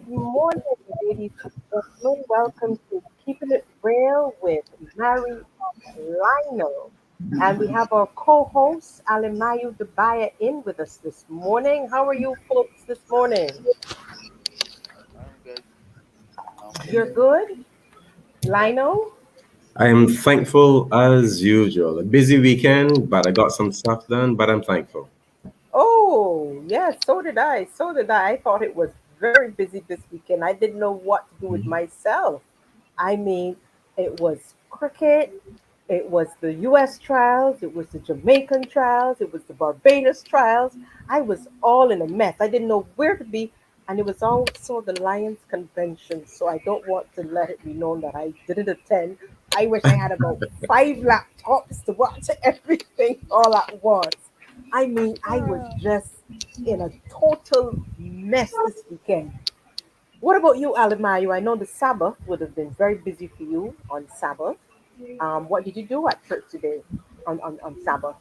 morning, ladies and gentlemen. Welcome to Keeping It Real with Marie Lionel. And we have our co-host, Alimayu Debaya, in with us this morning. How are you folks this morning? I'm good. You're good? Yeah. Lionel? I am thankful as usual. A busy weekend, but I got some stuff done, but I'm thankful. Oh, yes, so did I. So did I. I thought it was very busy this weekend. I didn't know what to do with Mhm. myself. I mean, it was cricket, it was the US trials, it was the Jamaican trials, it was the Barbados trials. I was all in a mess. I didn't know where to be. And it was also the Lions convention. So I don't want to let it be known that I didn't attend. I wish I had about five laptops to watch everything all at once. I mean, I was just in a total mess this weekend. What about you, Alimayu? I know the Sabbath would have been very busy for you on Sabbath. What did you do at church today on Sabbath?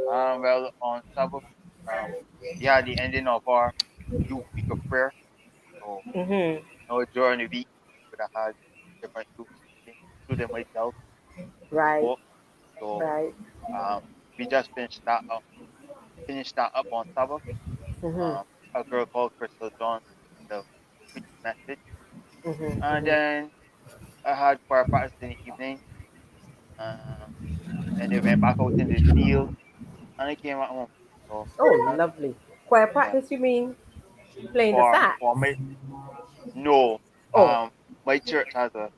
Well, on Sabbath, um, yeah, the ending of our youth week of prayer. So, Mm-hmm. during the week, we would have had different youth meetings, including myself, Right, both. So, right. um, we just finished that up on Sabbath. Mm-hmm. Um, a girl called Crystal John, the preach message, Mm-hmm. and Mm-hmm. then I had choir practice in the evening. Um, and they went back out in the field, and I came at home. So, Oh, uh, lovely. Choir yeah, practice, you mean playing the for sax? my No, Oh, my church has a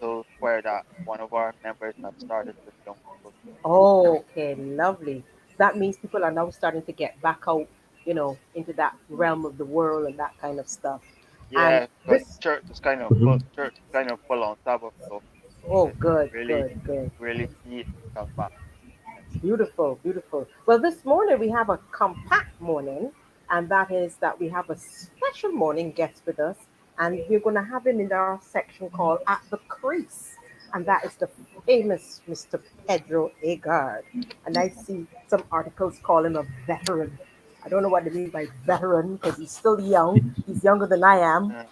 little choir that one of our members have started with young people. oh, okay, lovely. That means people are now starting to get back out, into that realm of the world and that kind of stuff. And Yeah, because this, Mhm. church is kind of full on Sabbath, so oh, it's good, really good, good. really see it come back. Beautiful, beautiful. Well, this morning we have a compact morning, and that is that we have a special morning guest with us, and we're going to have him in our section called At the Crease, and that is the famous Mr. Pedro Agard. And I see some articles call him a veteran. I don't know what they mean by veteran because he's still young. He's younger than I am. Uh,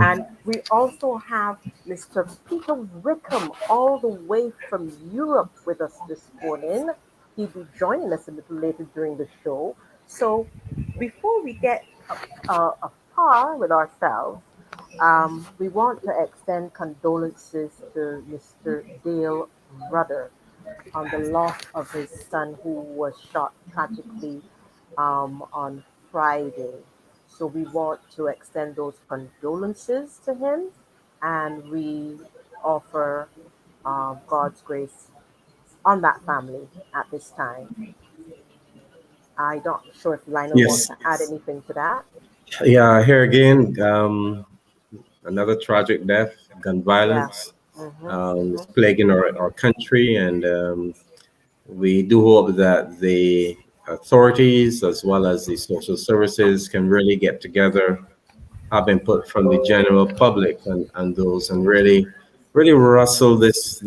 And we also have Mr. Peter Wickham all the way from Europe with us this morning. He'll be joining us a little later during the show. So before we get afar with ourselves, we want to extend condolences to Mr. Dale Rudder on the loss of his son who was shot tragically on Friday. So we want to extend those condolences to him and we offer God's grace on that family at this time. I don't sure if Lionel wants Yes. to add anything to that. Yeah, here again, another tragic death, gun Yeah. violence. Mm-hmm, Is mm-hmm. plaguing our country, and we do hope that the authorities as well as the social services can really get together, have input from the general public and those, and really rustle this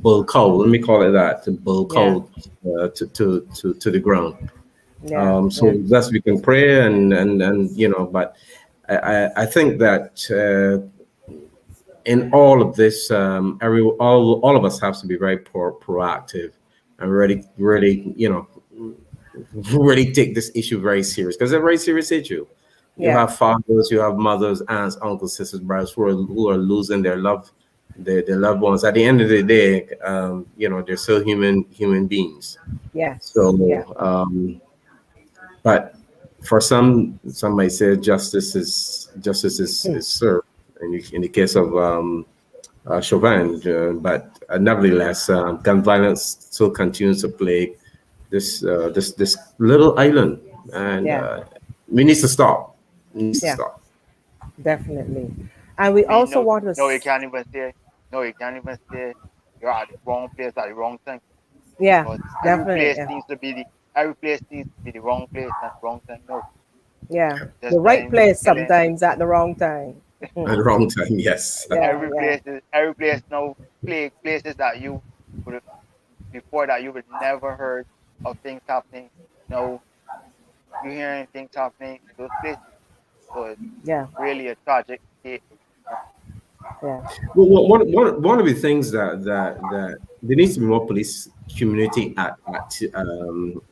bull cow. Let me call it that, to bull Yeah, cow to the ground. yeah, So yeah, thus we can pray and but I think that in all of this, all of us have to be very proactive and really really take this issue very serious, because it's a very serious issue. You yeah, have fathers, you have mothers, aunts, uncles, sisters, brothers who are losing their loved ones. At the end of the day, they're still human beings. yes, yeah, So, but for some might say justice is served in the case of Chauvin, but nevertheless, gun violence still continues to plague this little island, and yeah, we need to stop. It needs to yeah, stop. definitely. And we I mean, also want to, no, you can't even say you're at the wrong place at the wrong time. yeah, Because definitely, yeah, every place needs to be the wrong place and the wrong time. No, yeah. just The right then place killing. sometimes at the wrong time. At the wrong time, yes. Yeah, yeah, Every place now places that you would before that you would never heard of things happening. you know, you're hearing things happening in those places. So it's Yeah. really a tragic case. You know? Yeah. Well, one of the things that there needs to be more police community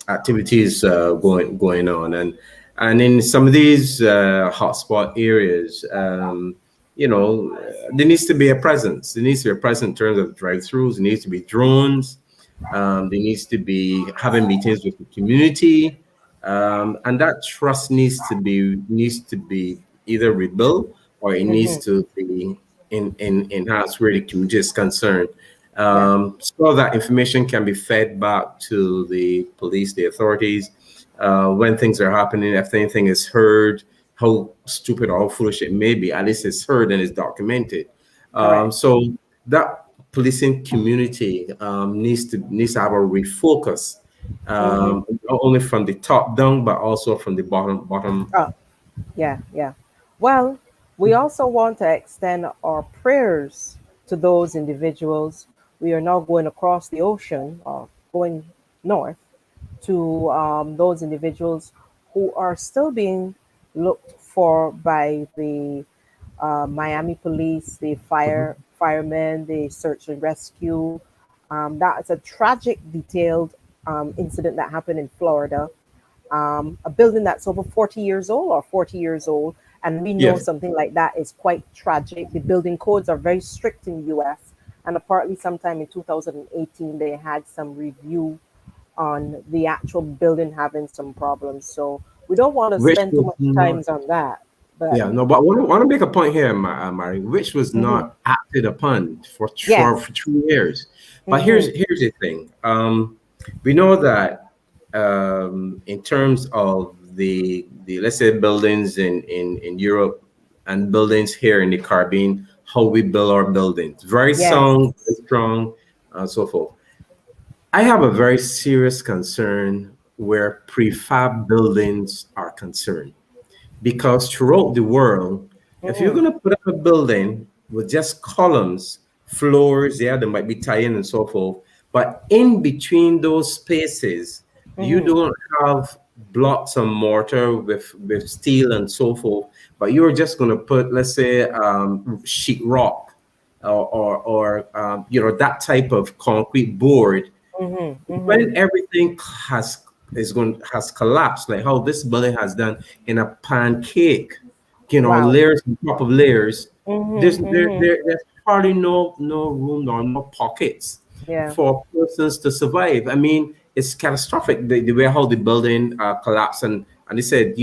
activities going on, and in some of these hotspot areas, there needs to be a presence. There needs to be a presence in terms of drive-throughs. There needs to be drones. There needs to be having meetings with the community, and that trust needs to be either rebuilt or it needs Hmm. to be enhanced where the community is concerned. Yeah. So that information can be fed back to the police, the authorities, when things are happening. If anything is heard, how stupid or how foolish it may be, at least it's heard and it's documented. Correct. So that policing community needs to have a refocus, Hmm. not only from the top down, but also from the bottom. Oh, yeah. Yeah. Well, we also want to extend our prayers to those individuals. We are now going across the ocean or going north to those individuals who are still being looked for by the Miami police, the Mhm. firemen, the search and rescue. That is a tragic, detailed incident that happened in Florida. A building that's over 40 years old or 40 years old, and we know Yes, something like that is quite tragic. The building codes are very strict in the U.S. And apparently, sometime in 2018, they had some review on the actual building having some problems. So we don't want to which spend too was much not. time on that. But Yeah, no, but I want to make a point here, Mari, which was mhm, not acted upon yes, for 2 years. But here's hmm, here's the thing. We know that in terms of the let's say buildings in Europe and buildings here in the Caribbean, how we build our buildings, very sound, very yes, strong, and so forth. I have a very serious concern where prefab buildings are concerned because throughout the world, if you're hmm, going to put up a building with just columns, floors, yeah, there might be tie-in and so forth, but in between those spaces, you hmm, don't have blocks of mortar with steel and so forth, but you're just going to put, let's say, sheet rock or that type of concrete board. hmm, hmm. When everything has collapsed, like how this building has done in a pancake, Wow. layers on top of layers, Hmm, hmm. there's hardly no room nor no pockets Yeah. for persons to survive. I mean, it's catastrophic the way how the building collapsed, and they said,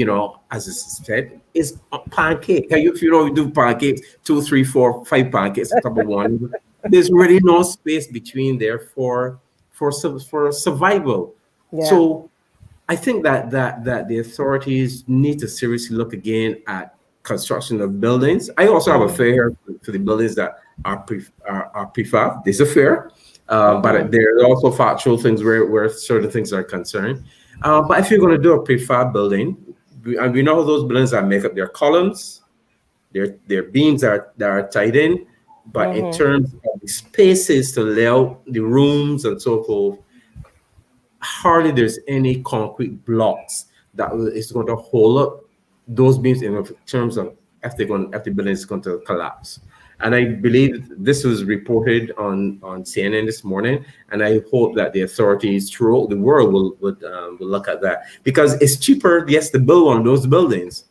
as I said, it's a pancake. If you do pancakes, two, three, four, five pancakes on top of one, there's really no space between there for survival. Yeah. So I think that the authorities need to seriously look again at construction of buildings. I also have a Hmm, fear for the buildings that are prefab. There's a fear, hmm, but there are also factual things where certain things are concerned. But if you're going to do a prefab building, and we know those buildings that make up their columns, their beams that are tied in, but in hmm. terms of the spaces to lay out the rooms and so forth, hardly there's any concrete blocks that is going to hold up those beams in terms of if the building is going to collapse. And I believe this was reported on CNN this morning, and I hope that the authorities throughout the world will look at that because it's cheaper, yes, to build one of those buildings,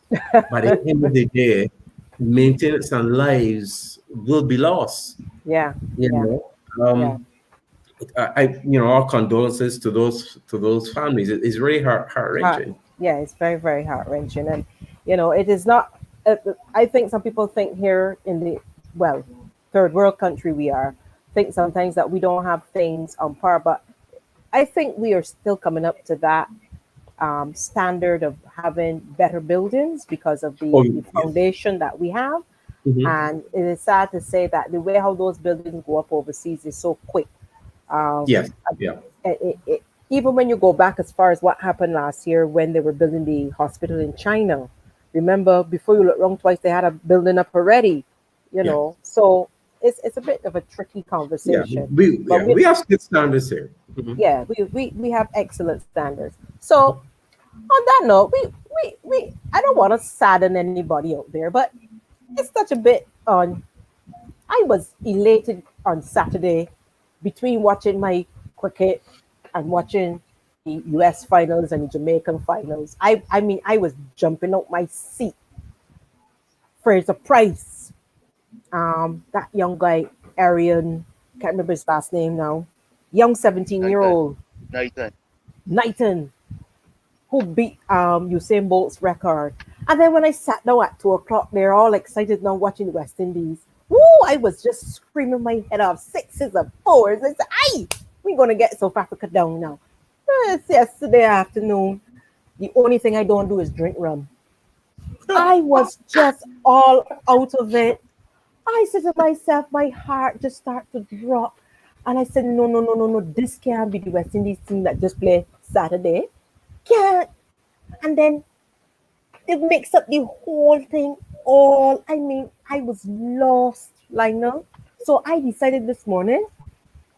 but at the end of the day, maintenance and lives will be lost. Yeah. You Yeah. know, Yeah. our condolences to those families. It's really heart Heart. wrenching. Yeah. It's very, very heart wrenching, and it is not. I think some people think here in the well, third world country we are think sometimes that we don't have things on par, but I think we are still coming up to that standard of having better buildings because of Oh the yes. foundation that we have. Hmm. And it is sad to say that the way how those buildings go up overseas is so quick. Um, Yes. Yeah. Even when you go back as far as what happened last year when they were building the hospital in China, remember before you look wrong twice, they had a building up already. Yeah. So it's a bit of a tricky Yeah. conversation. We But yeah we have good standards here. Hmm. we have excellent standards. So On that note, we I don't want to sadden anybody out there, but it's such a bit on. I was elated on Saturday between watching my cricket and watching the US finals and the Jamaican finals. I mean I was jumping out my seat for a surprise. That young guy, Arian, can't remember his last name now. Young 17-year Nathan, old Nathan. Knighton, who beat Usain Bolt's record. And then when I sat down at 2 o'clock, they're all excited now watching the West Indies. Woo! I was just screaming my head off, sixes and fours. I said, "Aye, we're gonna get South Africa down now." It's yesterday afternoon. The only thing I don't do is drink rum. I was just all out of it. I said to myself, my heart just started to drop. And I said, no, no, no, no, no, this can't be the West Indies team that just played Saturday. Can't. And then it makes up the whole thing all. I mean, I was lost, Lionel. So I decided this morning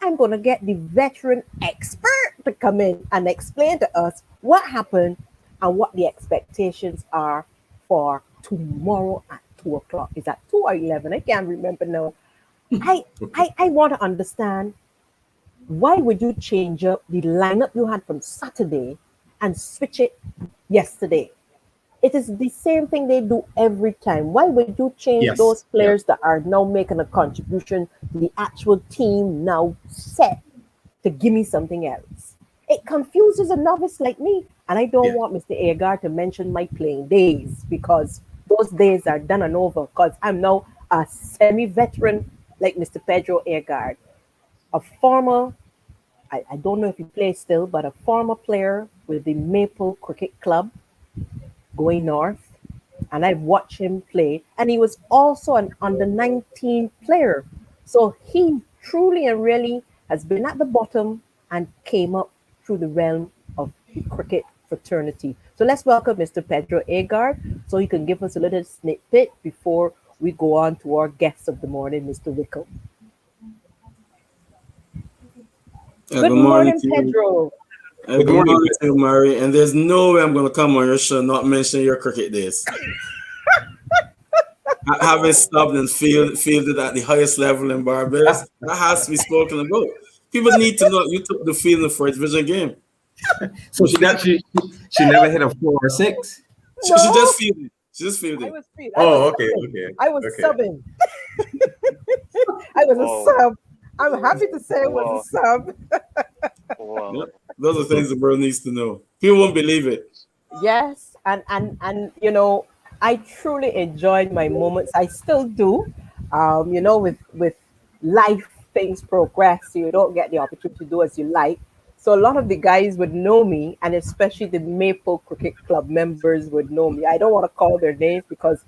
I'm going to get the veteran expert to come in and explain to us what happened and what the expectations are for tomorrow at 2 o'clock. Is that 2 or 11? I can't remember now. I want to understand, why would you change up the lineup you had from Saturday and switch it yesterday? It is the same thing they do every time. Why would you change Yes. those Yeah. players that are now making a contribution to the actual team now set to give me something else? It confuses a novice like me. And I don't Yeah. want Mr. Agar to mention my playing days, because those days are done and over, because I'm now a semi veteran like Mr. Pedro Agar, a former, I don't know if he plays still, but a former player with the Maple Cricket Club going north, and I've watched him play. And he was also an under 19 player. So he truly and really has been at the bottom and came up through the realm of the cricket fraternity. So let's welcome Mr. Pedro Agar so he can give us a little snippet before we go on to our guest of the morning, Mr. Wickham. Good Good morning morning, to you. Pedro. Good Good morning. morning to you, Marie. And there's no way I'm going to come on your show and not mention your cricket days. Having Oh, stopped and fielded at the highest level in Barbados, that has to be spoken about. People need to know you took the field in the first division game. So she never hit a 4 or 6. She No, just fielded. She just I fielded. was free. I was Oh, okay, subbing. okay, I was okay. subbing. I was a oh, sub. I'm happy to say I was a wow, sub. Yep. wow. Those are things the world needs to know. People won't believe it. Yes, and I truly enjoyed my moments. I still do. With life, things progress, so you don't get the opportunity to do as you like. So a lot of the guys would know me, and especially the Maple Cricket Club members would know me. I don't want to call their names because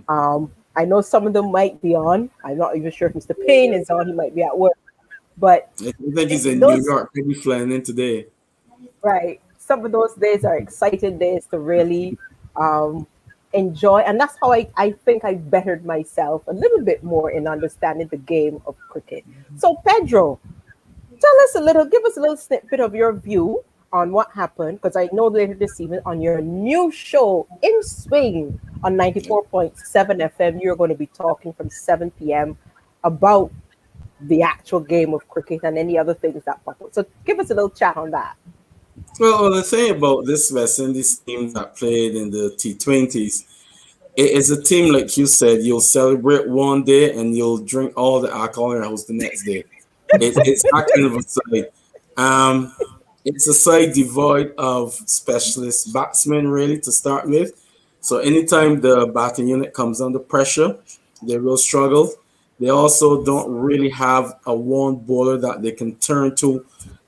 I know some of them might be on. I'm not even sure if Mr. Payne is on. He might be at work, but I think he's in New those York. Maybe flying in today. right. Some of those days are exciting days to really um, enjoy. And that's how I think I bettered myself a little bit more in understanding the game of cricket. So, Pedro, tell us a little, give us a little snippet of your view on what happened, because I know later this evening on your new show, In Swing, on 94.7 FM, you're going to be talking from 7 p.m. about the actual game of cricket and any other things that pop up. So, give us a little chat on that. Well, the thing about this West Indies team that played in the T20s, it is a team, like you said, you'll celebrate one day and you'll drink all the alcohol in your house the next day. It's that kind of a side. Um, it's a side devoid of specialist batsmen, really, to start with. So anytime the batting unit comes under pressure, they will struggle. They also don't really have a one bowler that they can turn to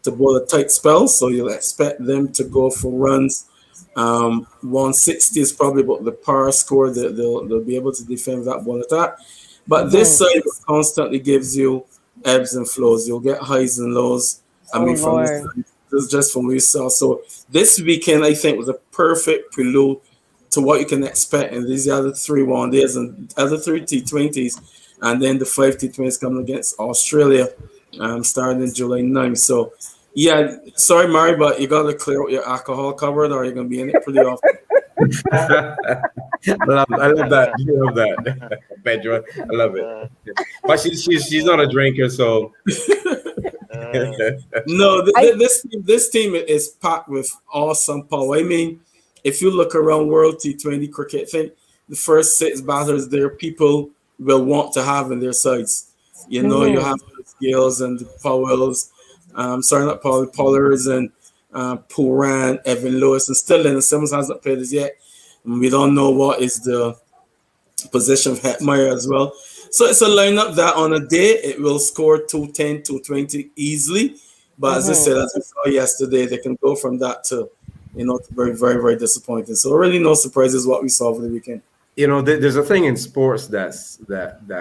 bowl a tight spell. So you'll expect them to go for runs. 160 is probably about the power score that they'll be able to defend that ball attack. But this Hmm. side constantly gives you ebbs and flows. You'll get highs and lows. I Oh, mean, from this, Lord. this is just from what we saw. So this weekend, I think, was a perfect prelude to what you can expect in these other three one days and other three T20s, and then the five T20s coming against Australia, starting in July 9th. So Yeah, sorry, Mari, but you gotta clear out your alcohol cupboard, or you're gonna be in it pretty often. I love that. You love that, Pedro. I love it. uh, But she's not a drinker, so uh, No, I this team is packed with awesome power. I mean, if you look around World T20 cricket, I think the first six batters there people will want to have in their sides. You know, you mhm, have the Scales and the Powells, sorry, not Powell, Pollards and Puran, Evan Lewis, and still Lennon Simmons hasn't played as yet. And we don't know what is the position of Hetmeyer as well. So it's a lineup that on a day it will score 210, 220 easily. But as I mhm, said, as we saw yesterday, they can go from that to, to very, very, very disappointing. So really no surprises what we saw over the weekend. there's a thing in sports that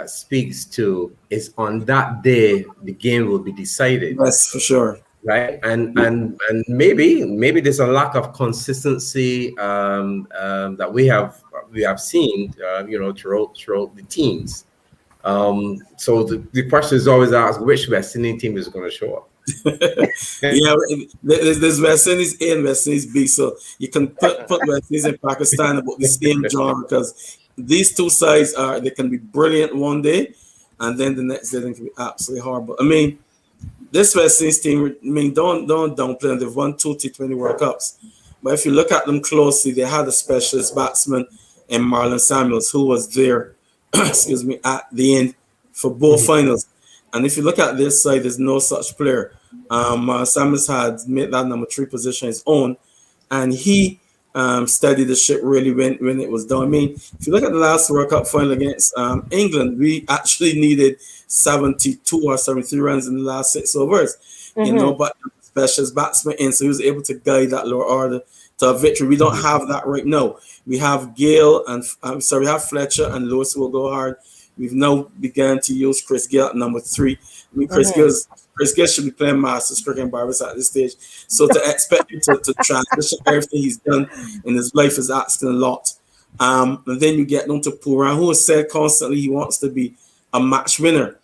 speaks to is on that day the game will be decided, Yes, for sure. right? And maybe there's a lack of consistency that we have seen, throughout the teams. So the question is always asked, which West Indian team is going to show up? Yeah, there's West Indies A and West Indies B, so you can put West Indies and Pakistan about the same genre because these two sides they can be brilliant one day, and then the next day they can be absolutely horrible. I mean, this West Indies team, I mean, don't downplay them. They've won two T20 World Cups, but if you look at them closely, they had a specialist batsman in Marlon Samuels who was there, excuse me, at the end for both finals. And if you look at this side, there's no such player. Samuels had made that number three position his own, and he steadied the ship really when it was done. I mean, if you look at the last World Cup final against England, we actually needed 72 or 73 runs in the last six overs, mhm, but specialist batsman in, so he was able to guide that lower order to a victory. We don't have that right now. We have Gale and we have Fletcher and Lewis who will go hard. We've now begun to use Chris Gale at number three. I mean, mhm, Chris Gale should be playing Masters cricket in Barbados at this stage. So to expect him to transition everything he's done in his life is asking a lot. And then you get down to Puran, who has said constantly he wants to be a match winner.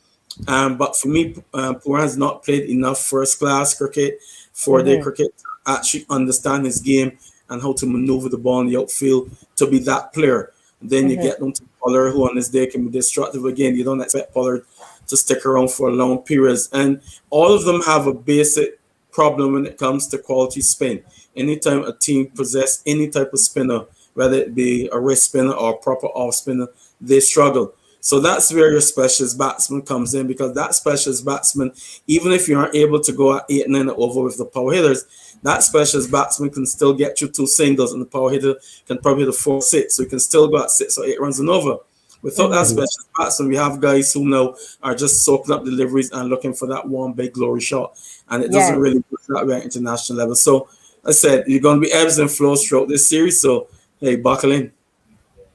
But for me, Puran has not played enough first class cricket for their mhm, cricket to actually understand his game and how to maneuver the ball in the outfield to be that player. Then you mhm, get them to Pollard, who on this day can be destructive again. You don't expect Pollard to stick around for long periods. And all of them have a basic problem when it comes to quality spin. Anytime a team possess any type of spinner, whether it be a wrist spinner or a proper off spinner, they struggle. So that's where your specialist batsman comes in because that specialist batsman, even if you aren't able to go at 8-9 over with the power hitters, that specialist batsman can still get you two singles and the power hitter can probably hit a 4-6. So you can still go at 6 or 8 runs and over. Without that mhm. specialist batsman, we have guys who now are just soaking up deliveries and looking for that one big glory shot. And it doesn't Yes, really work that way at international level. So I said, you're going to be ebbs and flows throughout this series. So, hey, buckle in.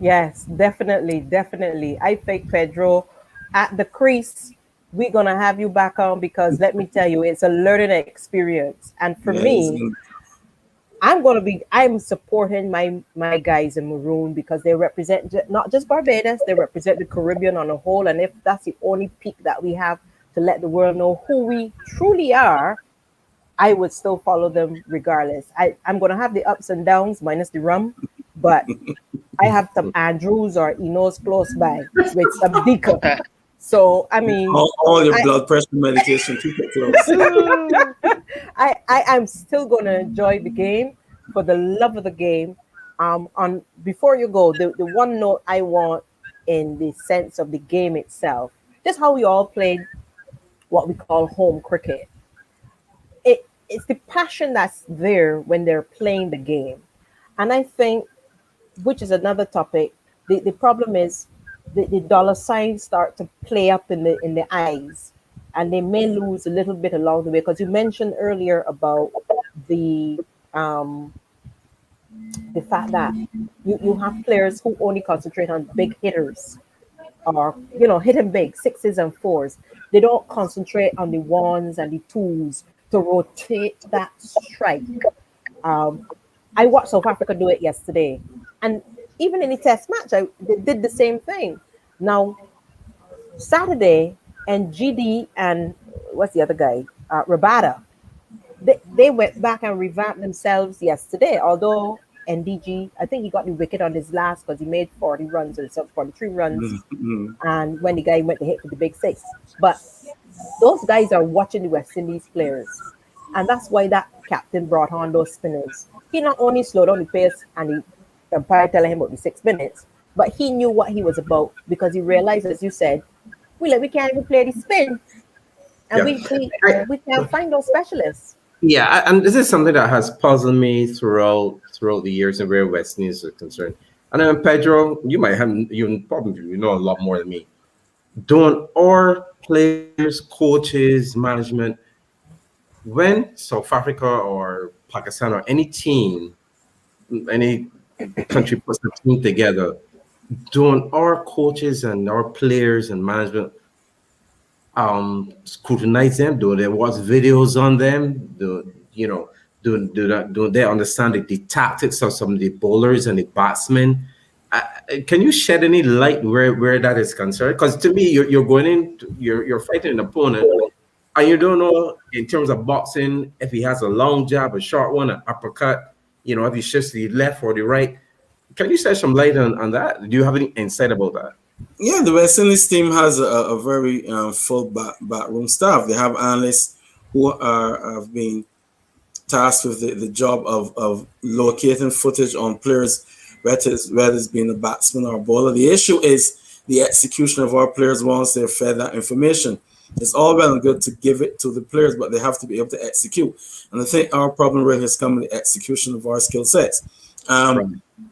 yes, definitely, definitely. I think Pedro, at the crease, we're gonna have you back on because let me tell you, it's a learning experience. And for Yeah, it's me, gonna I'm supporting my guys in maroon because they represent not just Barbados, they represent the Caribbean on a whole. And if that's the only peak that we have to let the world know who we truly are, I would still follow them regardless. I'm gonna have the ups and downs minus the rum, but I have some Andrews or Enos close by with some Deacon. So I mean, all your I blood pressure medication, keep it close. I am still going to enjoy the game for the love of the game. On before you go, the one note I want in the sense of the game itself, just how we all played what we call home cricket. It's the passion that's there when they're playing the game, and I think which is another topic. The problem is the dollar signs start to play up in the eyes, and they may lose a little bit along the way. Because you mentioned earlier about the um, the fact that you have players who only concentrate on big hitters or hitting big sixes and fours. They don't concentrate on the ones and the twos to rotate that strike. Um, I watched South Africa do it yesterday, and even in the test match, they did the same thing. Now Saturday and GD and what's the other guy, Rabada, they went back and revamped themselves yesterday. Although NDG, I think he got the wicket on his last because he made 40 runs or so, 43 runs. Mhm. And when the guy went to hit for the big six. But those guys are watching the West Indies players. And that's why that captain brought on those spinners. He not only slowed down the pace and the umpire telling him about the 6 minutes, but he knew what he was about because he realized, as you said, we can't even play the spin. And Yeah. we can't find those specialists. Yeah, and this is something that has puzzled me throughout the years and where West Indies are concerned. And then Pedro, you probably know a lot more than me. Don't our players, coaches, management, when South Africa or Pakistan or any team, any country puts a team together, don't our coaches and our players and management scrutinize them? Do they watch videos on them? Do they understand the tactics of some of the bowlers and the batsmen? Can you shed any light where that is concerned? Because to me, you're going in, you're fighting an opponent, and you don't know in terms of boxing if he has a long jab, a short one, an uppercut. If he shifts to the left or the right. Can you shed some light on that? Do you have any insight about that? Yeah, the West Indies team has a very full backroom staff. They have analysts who have been tasked with the job of locating footage on players, whether it's being a batsman or a bowler. The issue is the execution of our players once they're fed that information. It's all well and good to give it to the players, but they have to be able to execute. And I think our problem really has come in the execution of our skill sets. Right.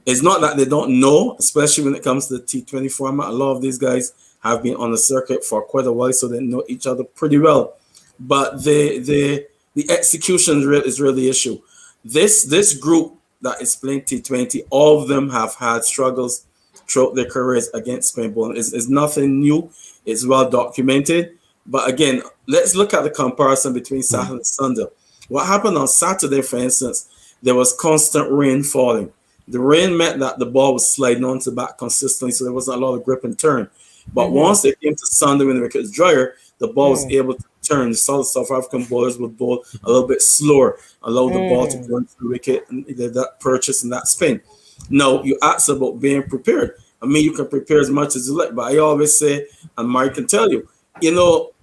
It's not that they don't know, especially when it comes to the T20 format. A lot of these guys have been on the circuit for quite a while, so they know each other pretty well. But the execution is really the issue. This group that is playing T20, all of them have had struggles throughout their careers against spin bowling. It's nothing new. It's well documented. But again, let's look at the comparison between Saturday and Sunday. What happened on Saturday, for instance, there was constant rain falling. The rain meant that the ball was sliding onto the bat consistently, so there wasn't a lot of grip and turn. But once they came to Sunday when the wicket was drier, the ball was able to turn. The South African bowlers would bowl a little bit slower, allow the ball to go into the wicket, and that purchase and that spin. Now, you asked about being prepared. I mean, you can prepare as much as you like, but I always say, and Marie can tell you,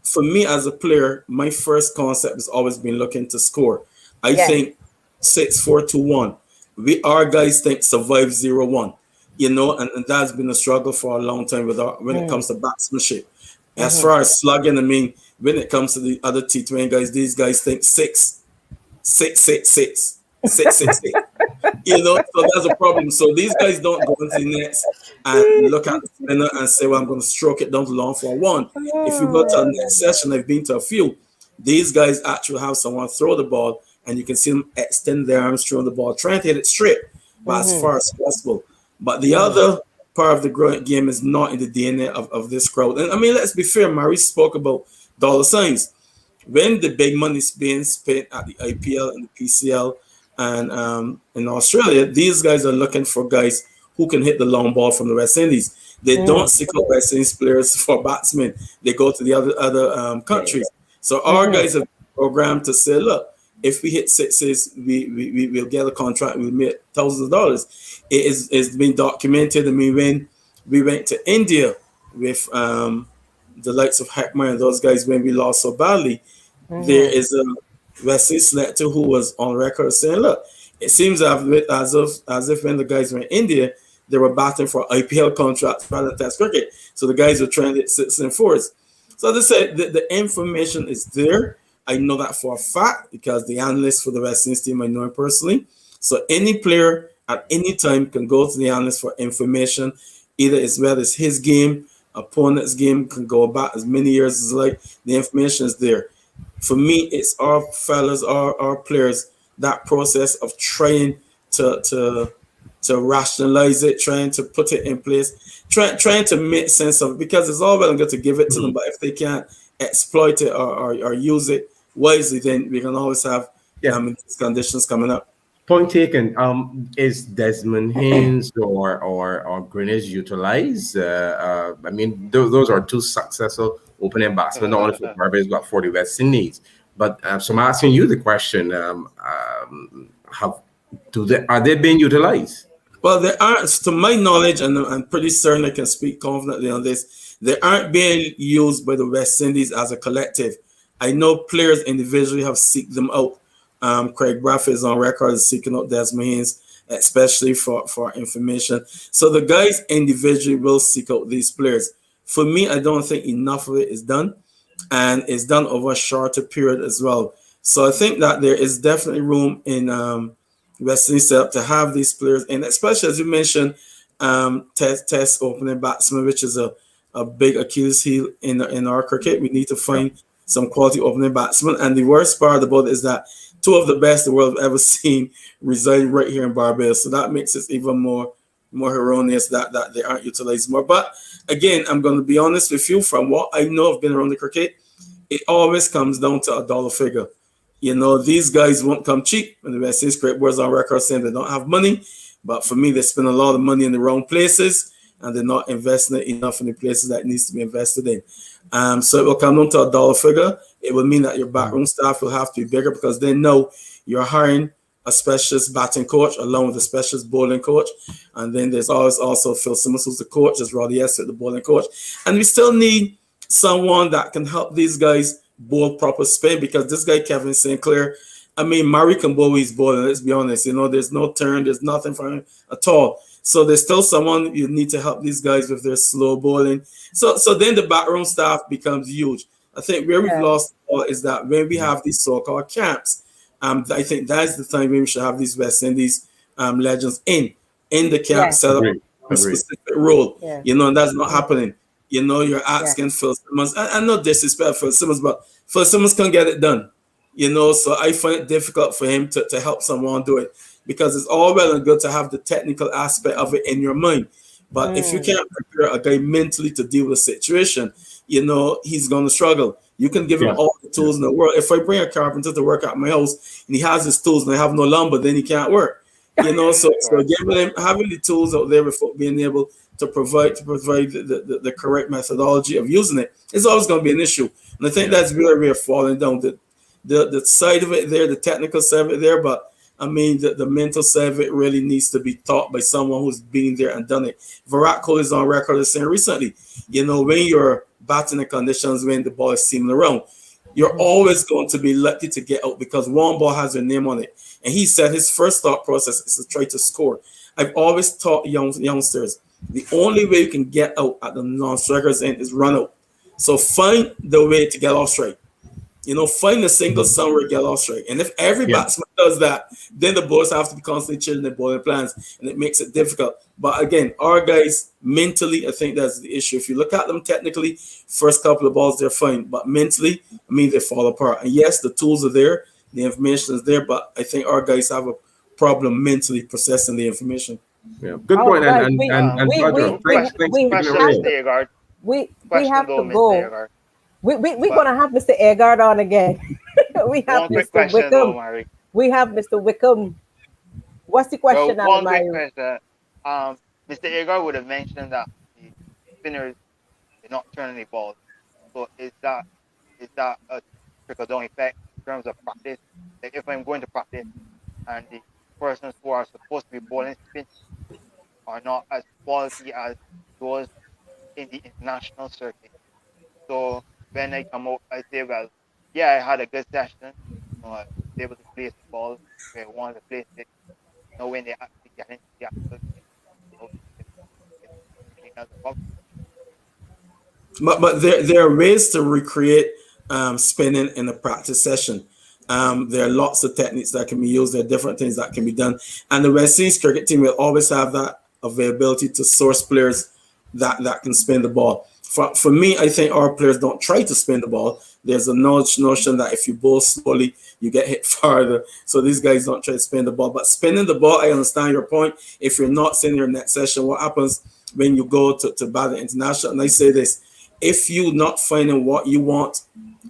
for me as a player, my first concept has always been looking to score. I think 6-4-2-1. Our guys think survive 0-1, and that's been a struggle for a long time when it comes to batsmanship. As far as slugging, I mean, when it comes to the other T20 guys, these guys think 6-6-6-6, 6-6-6. So that's a problem. So these guys don't go into the nets and look at the spinner and say, well, I'm going to stroke it down to long for one. If you go to a next session, I've been to a few, these guys actually have someone throw the ball and you can see them extend their arms throwing the ball, trying to hit it straight, but as far as possible. But the other part of the game is not in the DNA of this crowd. And I mean, let's be fair, Marie spoke about dollar signs. When the big money is being spent at the IPL and the PCL and in Australia, these guys are looking for guys who can hit the long ball from the West Indies. They don't seek out West Indies players for batsmen. They go to the other countries. So our guys are programmed to say, look, if we hit sixes, we'll get a contract. We'll make thousands of dollars. It's been documented. I mean, when we went to India with the likes of Hackman and those guys, when we lost so badly, there is a Wesley selector who was on record saying, look, it seems as if when the guys were in India, they were batting for IPL contracts rather than Test cricket. So the guys were trying to hit sixes and fours. So as I said, the information is there. I know that for a fact because the analyst for the West Indies team, I know him personally. So any player at any time can go to the analyst for information. Whether it's his game, opponent's game, can go back as many years as like. The information is there. For me, it's our fellas, our players, that process of trying to rationalize it, trying to put it in place, trying to make sense of it, because it's all well and good to give it to them, but if they can't exploit it or use it wisely, then we can always have these conditions coming up. Point taken. Is Desmond Haynes or Greenwich utilized? I mean, those are two successful opening batsmen, not only for Barbados but for the West Indies. But so I'm asking you the question: have do they are they being utilized? Well, there aren't, to my knowledge, and I'm pretty certain I can speak confidently on this, they aren't being used by the West Indies as a collective. I know players individually have seeked them out. Craig Bradford is on record as seeking out Desmond Haynes, especially for information. So the guys individually will seek out these players. For me, I don't think enough of it is done, and it's done over a shorter period as well. So I think that there is definitely room in West Indies setup to have these players, and especially as you mentioned, test opening batsman, which is a big Achilles heel in our cricket. We need to Yeah. find some quality opening batsmen. And the worst part about it is that two of the best the world have ever seen reside right here in Barbados. So that makes it even more erroneous that they aren't utilized more. But again, I'm going to be honest with you. From what I know, I've been around the cricket, it always comes down to a dollar figure. You know, these guys won't come cheap. And the West Indies Cricket Board's on record saying they don't have money. But for me, they spend a lot of money in the wrong places, and they're not investing it enough in the places that it needs to be invested in. So it will come down to a dollar figure. It will mean that your backroom staff will have to be bigger because they know you're hiring a specialist batting coach along with a specialist bowling coach. And then there's always also Phil Simmons, who's the coach. There's Roddy Esser, the bowling coach. And we still need someone that can help these guys bowl proper spin, because this guy, Kevin Sinclair, I mean, Murray can bowl his bowling, let's be honest. You know, there's no turn, there's nothing for him at all. So there's still someone you need to help these guys with their slow bowling. So then the backroom staff becomes huge. I think where we've Yeah. lost all is that when we have these so-called camps, I think that's the time when we should have these West Indies legends in the camp Yeah. set up Agree. a Agree. specific role. Yeah. You know, and that's not Yeah. happening. You know, you're Yeah. asking Phil Simmons, and no disrespect for Phil Simmons, but Phil Simmons can't get it done. You know, so I find it difficult for him to help someone do it, because it's all well and good to have the technical aspect of it in your mind. But if you Mm. can't prepare a guy mentally to deal with a situation, you know, he's going to struggle. You can give him Yeah. all the Yeah. tools in the world. If I bring a carpenter to work at my house and he has his tools and I have no lumber, then he can't work. You know, so Correct. giving him having the tools out there before being able to provide the correct methodology of using it is always going to be an issue. And I think Yeah. that's where we're falling down. The side of it there, the technical side of it there, but I mean the mental side of it really needs to be taught by someone who's been there and done it. Virat Kohli is on record as saying recently, you know, when you're batting in conditions when the ball is seaming around, you're always going to be lucky to get out because one ball has your name on it. And he said his first thought process is to try to score. I've always taught youngsters the only way you can get out at the non-strikers end is run out. So find the way to get off strike. You know, find a single somewhere, get off strike. And if every Yeah. batsman does that, then the bowlers have to be constantly chilling their bowling plans, and it makes it difficult. But again, our guys mentally, I think that's the issue. If you look at them technically, first couple of balls they're fine, but mentally, I mean, they fall apart. And yes, the tools are there, the information is there, but I think our guys have a problem mentally processing the information. Yeah. Good All point. And right. and We and, Um, and we Roger, we quick we thanks, question, thanks we for keeping it question, have real. Mr. to Agard. we Question have to though, Mr. go. Agard. We're But gonna have Mr. Agard on again. We have one quick Mr. question though, Wickham. Marie. We have Mr. Wickham. What's the Well, question, one quick Alamayu? question. Mr. Agard would have mentioned that the spinners are not turning the balls. So is that a trickle down effect in terms of practice? Like if I'm going to practice and the persons who are supposed to be bowling spin are not as quality as those in the international circuit. So when I come out, I say, well, yeah, I had a good session. I was able to place the ball where I wanted to place it. When they actually get into the actual game, you know, it's really another problem. But there are ways to recreate spinning in a practice session. There are lots of techniques that can be used. There are different things that can be done, and the West Indies cricket team will always have that availability to source players that can spin the ball. For me, I think our players don't try to spin the ball. There's a notion that if you bowl slowly, you get hit farther. So these guys don't try to spin the ball. But spinning the ball, I understand your point. If you're not sitting your next session, what happens when you go to bat international? And I say this: if you're not finding what you want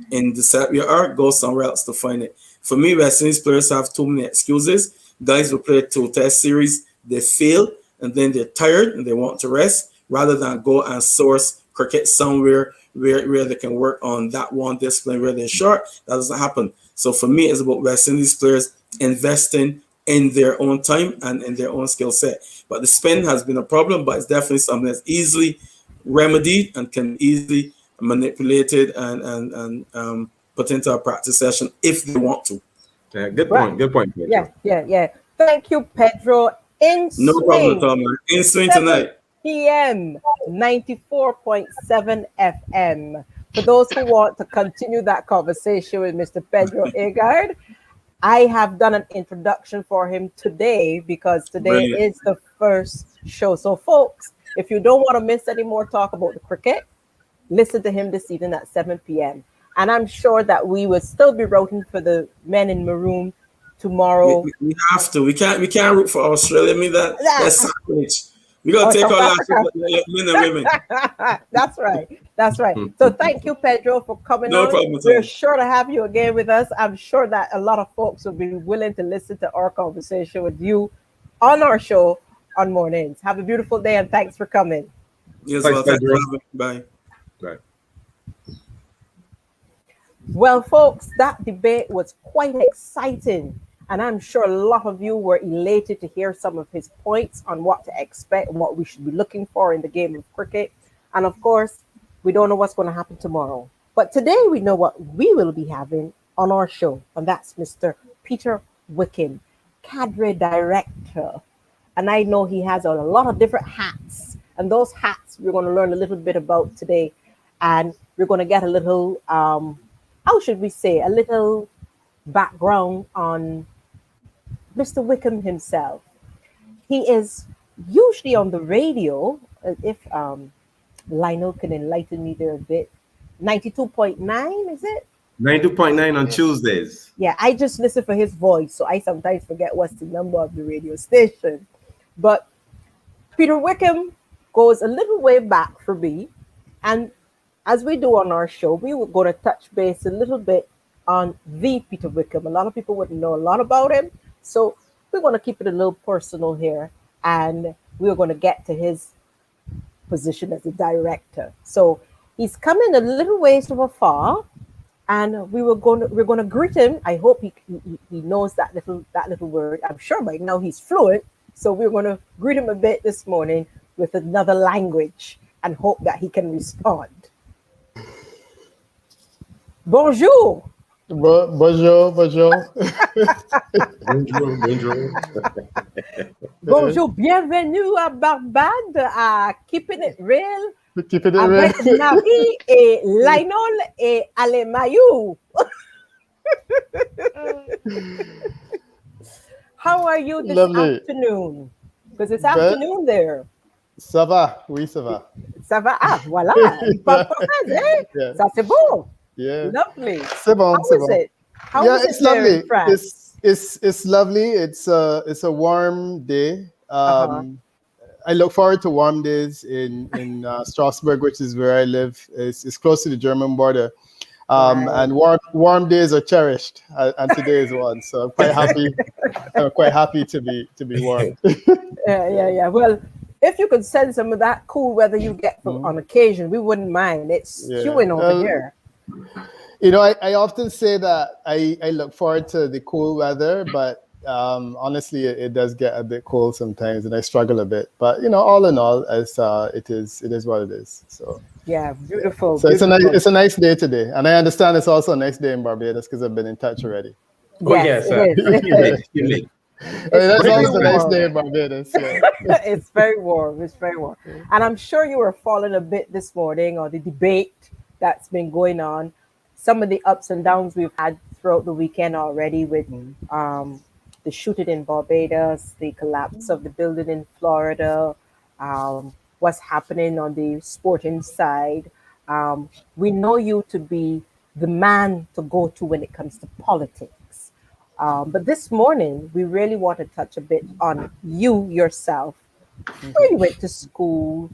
in the set you are, go somewhere else to find it. For me, West Indies players have too many excuses. Guys will play 2 test series, they fail, and then they're tired and they want to rest rather than go and source cricket somewhere where they can work on that one discipline where they're short. That doesn't happen. So for me, it's about West Indies players investing in their own time and in their own skill set. But the spin has been a problem, but it's definitely something that's easily remedied and can be easily manipulated and put into a practice session if they want to. Good Right. point. Good point, Yeah, Pedro. yeah, yeah. Thank you, Pedro. In No problem at all, swing, man. In swing 7 tonight. p.m., 94.7 FM. For those who want to continue that conversation with Mr. Pedro Agard, I have done an introduction for him today because today Brilliant. is the first show. So, folks, if you don't want to miss any more talk about the cricket, listen to him this evening at 7 p.m. And I'm sure that we will still be rooting for the men in maroon tomorrow. We have to. We can't root for Australia. I mean that's sacrilege. We gotta Oh, take South our last Africa. like men and women. That's right. That's right. So thank you, Pedro, for coming No on. problem at We're all. sure to have you again with us. I'm sure that a lot of folks will be willing to listen to our conversation with you on our show on mornings. Have a beautiful day and thanks for coming. Yes, Thanks, well, thanks for Pedro. having me. Bye. Right. Well, folks, that debate was quite exciting. And I'm sure a lot of you were elated to hear some of his points on what to expect and what we should be looking for in the game of cricket. And of course, we don't know what's going to happen tomorrow. But today we know what we will be having on our show. And that's Mr. Peter Wickham, cadre director. And I know he has a lot of different hats. And those hats we're going to learn a little bit about today. And we're going to get a little, how should we say, a little background on Mr. Wickham himself. He is usually on the radio, if Lionel can enlighten me there a bit. 92.9, is it? 92.9 on Yes. Tuesdays. Yeah, I just listen for his voice, so I sometimes forget what's the number of the radio station. But Peter Wickham goes a little way back for me. And as we do on our show, we were going to touch base a little bit on the Peter Wickham. A lot of people wouldn't know a lot about him. So we're going to keep it a little personal here. And we're going to get to his position as a director. So he's coming a little ways from afar. And we're going to greet him. I hope he knows that little word. I'm sure by now he's fluent. So we're going to greet him a bit this morning with another language and hope that he can respond. Bonjour. Bonjour, bonjour. Bonjour, bonjour. Bonjour. Bienvenue à Barbade, à Keeping It Real, Keeping it avec real. Marie et Lionel et Alemayou. How are you this Lovely. afternoon? Because it's Ben- afternoon there. Ça va, oui, ça va. Ça va? Ah, voilà. Il parle français, hein? Yeah, Ça, c'est beau. yeah. Lovely. C'est bon, How c'est is bon. it? How Yeah, is it it's there lovely. in France? It's lovely. It's a warm day. Uh-huh. I look forward to warm days in Strasbourg, which is where I live. It's close to the German border. Right. And warm days are cherished, and today is one. So I'm quite happy. I'm quite happy to be warm. Yeah. Well, if you could send some of that cool weather you get from on occasion, we wouldn't mind. It's Yeah. stewing over here. You know, I often say that I look forward to the cool weather, but honestly, it does get a bit cold sometimes, and I struggle a bit. But you know, all in all, it is what it is. So Yeah, beautiful. so beautiful. it's a nice day today, and I understand it's also a nice day in Barbados because I've been in touch already. Oh, Yes, yes. it is. Humid. I mean, that's very always a nice warm. day in Barbados. Yeah. It's very warm. It's very warm. And I'm sure you were following a bit this morning on the debate that's been going on. Some of the ups and downs we've had throughout the weekend already with the shooting in Barbados, the collapse of the building in Florida, what's happening on the sporting side. We know you to be the man to go to when it comes to politics. But this morning, we really want to touch a bit on you yourself, where you went to school.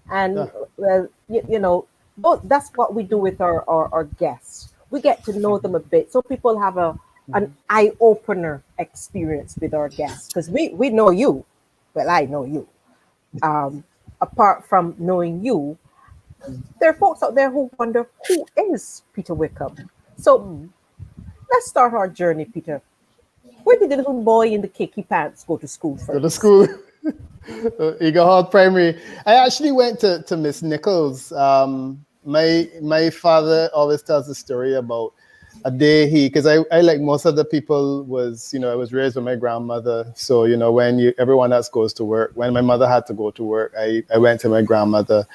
And, Yeah. well, you know, that's what we do with our guests. We get to know them a bit so people have an eye-opener experience with our guests. Because we know you. Well, I know you. Apart from knowing you, there are folks out there who wonder who is Peter Wickham. So let's start our journey, Peter. Where did the little boy in the khaki pants go to school Go to first? school. Eagle Hall Primary. I actually went to Miss Nichols. My father always tells the story about a day because I like most of the people was, I was raised with my grandmother. So, when everyone else goes to work, when my mother had to go to work, I went to my grandmother,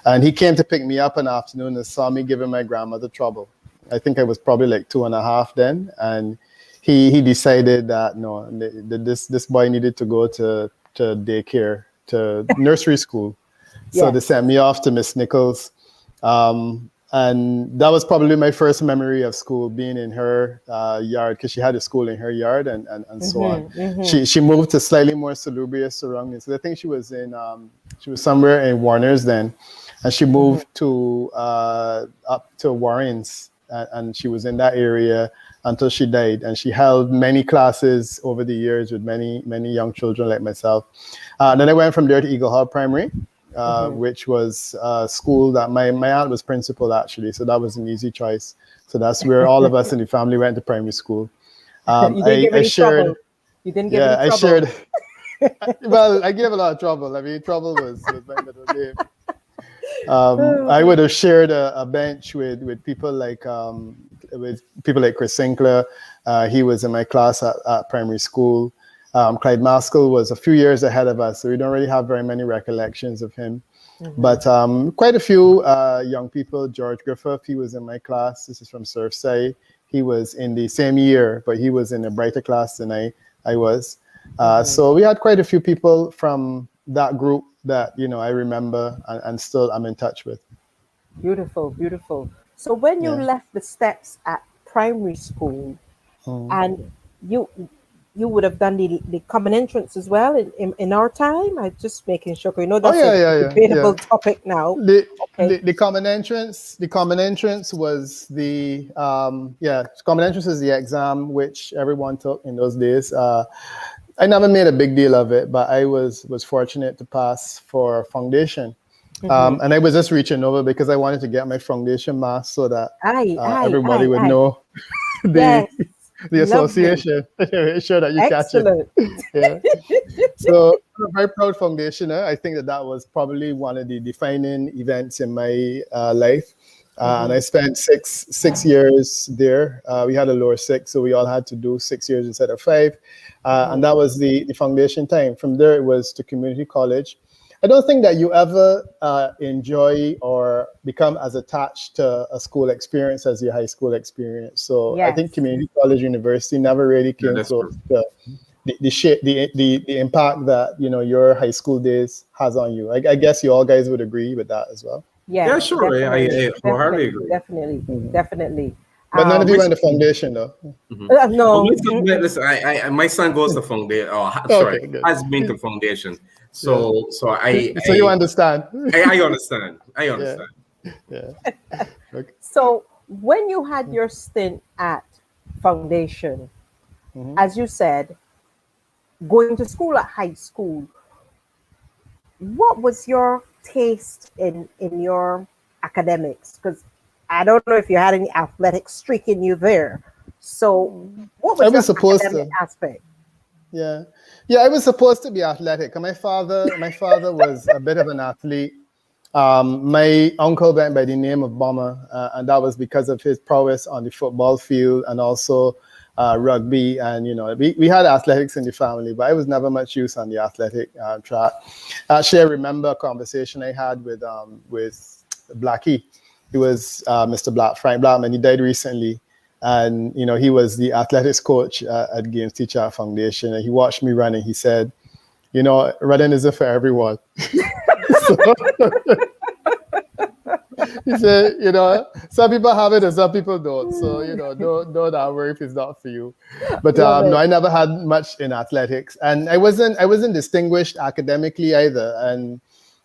and he came to pick me up in the afternoon and saw me giving my grandmother trouble. I think I was probably like 2.5 then. And he decided that no, this boy needed to go to daycare, to nursery school. So they Yes. sent me off to Miss Nichols. And that was probably my first memory of school, being in her yard, because she had a school in her yard and so on. She moved to slightly more salubrious surroundings. So I think she was somewhere in Warner's then, and she moved to up to Warren's, and she was in that area until she died. And she held many classes over the years with many young children like myself. Then I went from there to Eagle Hall Primary, which was a school that my aunt was principal actually, so that was an easy choice. So that's where all of us in the family went to primary school. You didn't give I any shared, trouble. You didn't give yeah, any I trouble. shared. Well, I gave a lot of trouble. I mean, trouble was my middle name. I would have shared a bench with people like Chris Sinclair. He was in my class at primary school. Clyde Maskell was a few years ahead of us, so we don't really have very many recollections of him. But quite a few young people. George Griffith, he was in my class. This is from Surfside. He was in the same year, but he was in a brighter class than I was. So we had quite a few people from that group that I remember and still I'm in touch with. Beautiful, beautiful. So when you Yeah. left the steps at primary school, Mm. and you you would have done the common entrance as well in our time. I'm just making sure. We know Oh that's a yeah. debatable topic now. The, Okay. the common entrance was common entrance is the exam which everyone took in those days. I never made a big deal of it, but I was fortunate to pass for foundation. And I was just reaching over because I wanted to get my foundation mask so that everybody would Aye. know the Yes. the Lovely. association. Make sure that you catch it. Excellent. Yeah. So I'm a very proud foundationer. I think that was probably one of the defining events in my life. And I spent six years there. We had a lower six, so we all had to do 6 years instead of 5. And that was the foundation time. From there, it was to community college. I don't think that you ever enjoy or become as attached to a school experience as your high school experience. So I think Yes. community college, university never really Yeah, came that's close true. to the impact that your high school days has on you. I guess you all guys would agree with that as well. Yeah, Yes. sure. Definitely. I wholeheartedly Definitely. agree. Definitely. Mhm. Definitely. But none of you My went to foundation though. Well, No. listen, my son goes to foundation. Oh, sorry, Okay, good. has been to foundation. Yeah. So So you understand. I understand. I Yeah. understand. Yeah. Okay. So when you had your stint at foundation, Mhm. as you said, going to school at high school, what was your taste in your academics? Because I don't know if you had any athletic streak in you there. So what I was was your supposed academic to. aspect? Yeah. Yeah, I was supposed to be athletic. And my father was a bit of an athlete. My uncle went by the name of Bomber, and that was because of his prowess on the football field and also rugby. And we had athletics in the family, but I was never much use on the athletic track. Actually, I remember a conversation I had with Blackie. He was Mr. Frank Blackman. He died recently. And he was the athletics coach at Games Teacher Foundation, and he watched me run, and he said, running isn't for everyone. So, he said, some people have it and some people don't. So, don't worry if it's not for you. But Love no, it. I never had much in athletics, and I wasn't distinguished academically either. And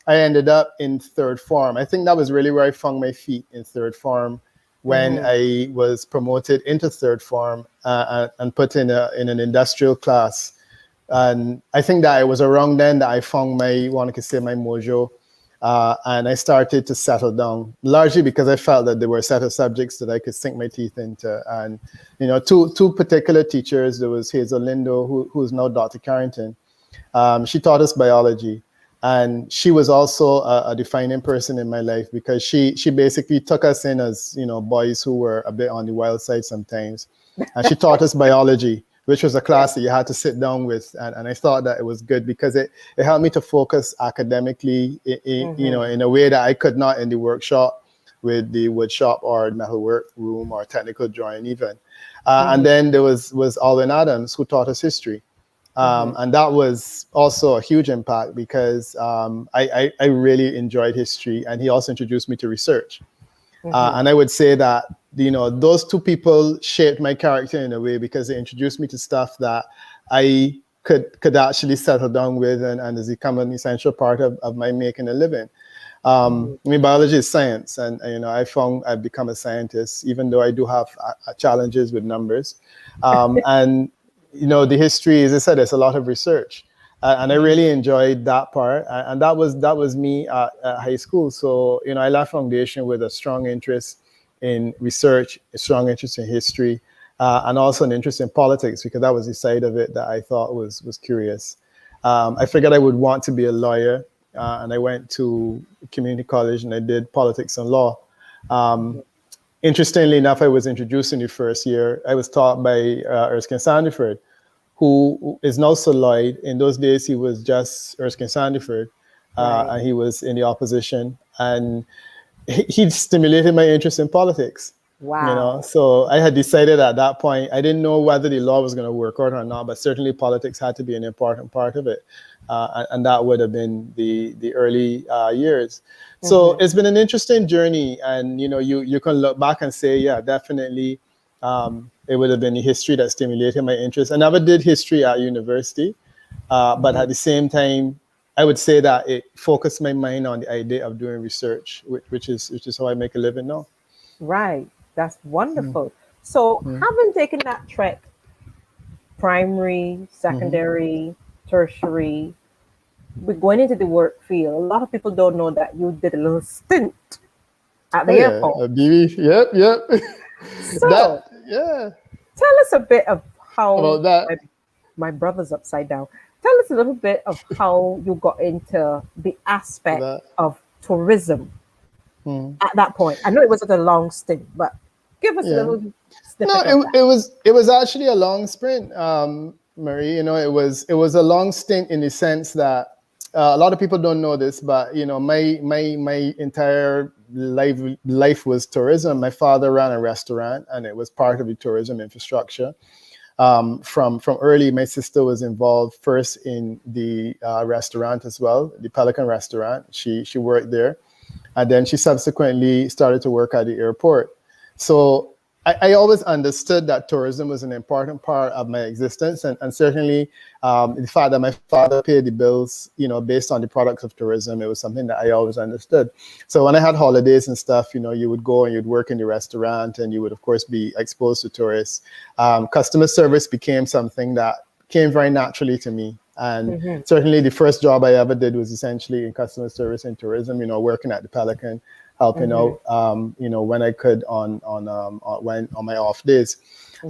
I ended up in third form. I think that was really where I found my feet in third form when I was promoted into third form and put in an industrial class. And I think that it was around then that I found my mojo. And I started to settle down, largely because I felt that there were a set of subjects that I could sink my teeth into. And, two particular teachers, there was Hazel Lindo, who's now Dr. Carrington. She taught us biology. And she was also a defining person in my life because she basically took us in as, boys who were a bit on the wild side sometimes. And she taught us biology, which was a class that you had to sit down with. And I thought that it was good because it helped me to focus academically, in a way that I could not in the workshop with the wood shop or metalwork room or technical drawing even. And then there was Alwyn Adams, who taught us history. And that was also a huge impact because I really enjoyed history, and he also introduced me to research. And I would say that, those two people shaped my character in a way because they introduced me to stuff that I could actually settle down with and has become an essential part of my making a living. Biology is science, and I found I've become a scientist, even though I do have challenges with numbers. And the history, as I said, there's a lot of research, and I really enjoyed that part. And that was me at high school. So I left foundation with a strong interest in research, a strong interest in history, and also an interest in politics, because that was the side of it that I thought was curious. I figured I would want to be a lawyer, and I went to community college and I did politics and law. Interestingly enough, I was introduced in the first year. I was taught by Erskine Sandiford, who is now Sir Lloyd. In those days, he was just Erskine Sandiford, and he was in the opposition. And he stimulated my interest in politics. Wow. So I had decided at that point, I didn't know whether the law was going to work out or not, but certainly politics had to be an important part of it. And that would have been the early years. So it's been an interesting journey, and you can look back and say, yeah, definitely, it would have been the history that stimulated my interest. I never did history at university, but at the same time, I would say that it focused my mind on the idea of doing research, which is how I make a living now. Right. That's wonderful. So, having taken that trek, primary, secondary, tertiary, we're going into the work field. A lot of people don't know that you did a little stint at the airport. BB. Yep. So, tell us a bit of how about that. My brother's upside down. Tell us a little bit of how you got into the aspect of tourism at that point. I know it wasn't a long stint, but give us a little snippet. No, it was actually a long sprint, Marie. It was a long stint in the sense that a lot of people don't know this, but my entire life was tourism. My father ran a restaurant, and it was part of the tourism infrastructure. From early, my sister was involved first in the restaurant as well, the Pelican restaurant. She worked there, and then she subsequently started to work at the airport. So I always understood that tourism was an important part of my existence, and certainly the fact that my father paid the bills, based on the products of tourism, it was something that I always understood. So when I had holidays and stuff, you would go and you'd work in the restaurant, and you would, of course, be exposed to tourists. Customer service became something that came very naturally to me. And certainly the first job I ever did was essentially in customer service and tourism, working at the Pelican, helping out, when I could on my off days.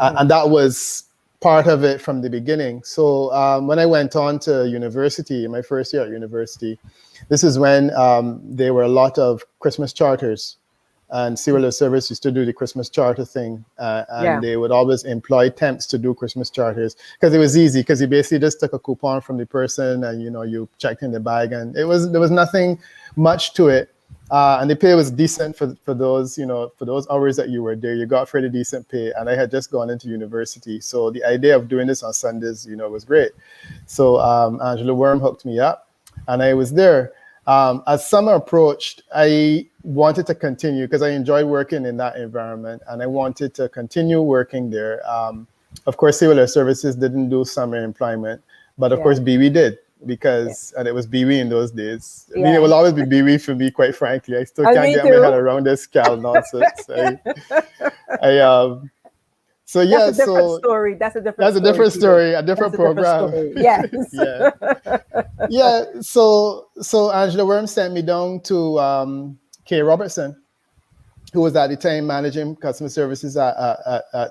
And that was part of it from the beginning. So when I went on to university, my first year at university, this is when there were a lot of Christmas charters, and Civil Service used to do the Christmas charter thing. And they would always employ temps to do Christmas charters because it was easy, because you basically just took a coupon from the person and, you checked in the bag, and there was nothing much to it. And the pay was decent for those, for those hours that you were there. You got pretty decent pay. And I had just gone into university. So the idea of doing this on Sundays, was great. So Angela Worm hooked me up, and I was there. As summer approached, I wanted to continue because I enjoyed working in that environment, and I wanted to continue working there. Of course, Civil Services didn't do summer employment, but of course, BW did. And it was BW in those days. I mean, it will always be BW for me, quite frankly. I still can't get my head around this Cal nonsense. So That's yeah, a different so story. That's a different that's a story, different Peter. story, a That's different a different program. story. Yes. Yeah. Yeah. So Angela Worm sent me down to Kay Robertson, who was at the time managing customer services at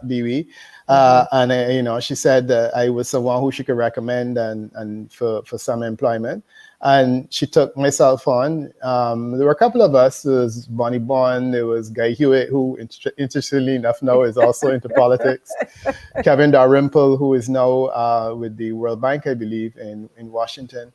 BWE. And she said that I was someone who she could recommend and for some employment. And she took myself on. There were a couple of us. There was Bonnie Bond. There was Guy Hewitt, who interestingly enough now is also into politics. Kevin Dalrymple, who is now with the World Bank, I believe, in Washington.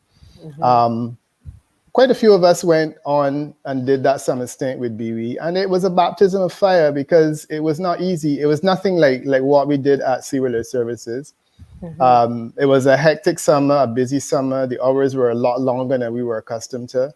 Quite a few of us went on and did that summer stint with BWE, and it was a baptism of fire because it was not easy. It was nothing like what we did at Sea Relay Services. It was a hectic summer, a busy summer. The hours were a lot longer than we were accustomed to,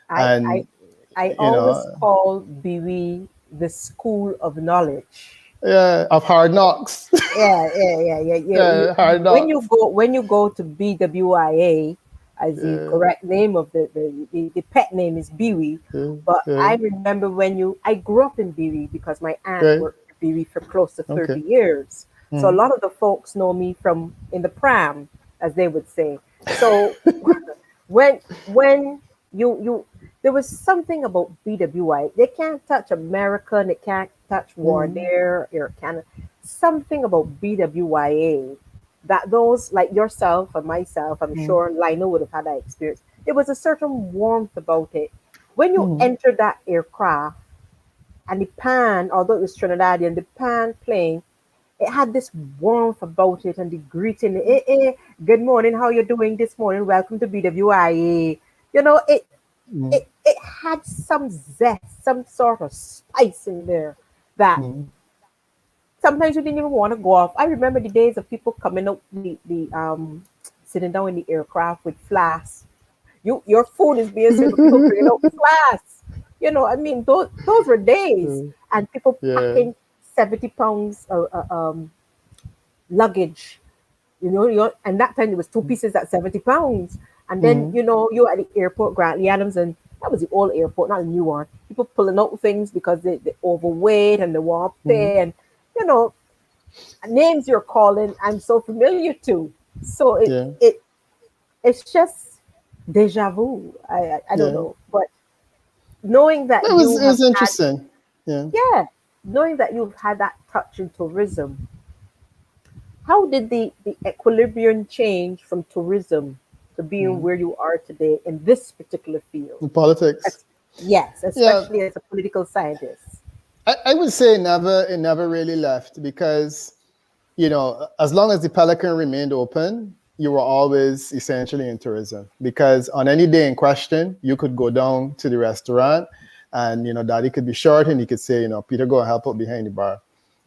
I, I, and I you always know, call BW the school of knowledge. yeah, of hard knocks. Yeah. Yeah, hard knocks. When you go to BWIA, as the Yeah, correct name of the pet name is Biwi. yeah, But yeah. I remember I grew up in Biwi because my aunt Okay, worked in Biwi for close to 30 okay. years. So a lot of the folks know me from in the pram, as they would say. So when you there was something about BWI. They can't touch America, they can't touch War there or Canada. Something about BWIA that those like yourself and myself, I'm sure Lionel would have had that experience. There was a certain warmth about it. When you enter that aircraft and the pan, although it was Trinidadian, the pan plane, it had this warmth about it and the greeting. Good morning, how you doing this morning? Welcome to BWIA. You know, it had some zest, some sort of spice in there that sometimes you didn't even want to go off. I remember the days of people coming up the sitting down in the aircraft with flasks. Your food is being served, people bringing out flasks. You know, I mean, those were days, and people Yeah. packing 70 pounds luggage. And that time it was two pieces at 70 pounds. And then, you're at the airport, Grantley Adams, and that was the old airport, not the new one. People pulling out things because they overweight and they want to pay. And, you know, names you're calling, I'm so familiar to. So Yeah. it's just deja vu. I don't Yeah. know. But knowing that you It have was had, interesting. Yeah. yeah, knowing that you've had that touch in tourism, how did the equilibrium change from tourism to being where you are today in this particular field? In politics. Yes, Yeah. especially as a political scientist. I would say it never really left because, as long as the Pelican remained open, you were always essentially in tourism because on any day in question, you could go down to the restaurant and, daddy could be short and he could say, Peter, go and help out behind the bar.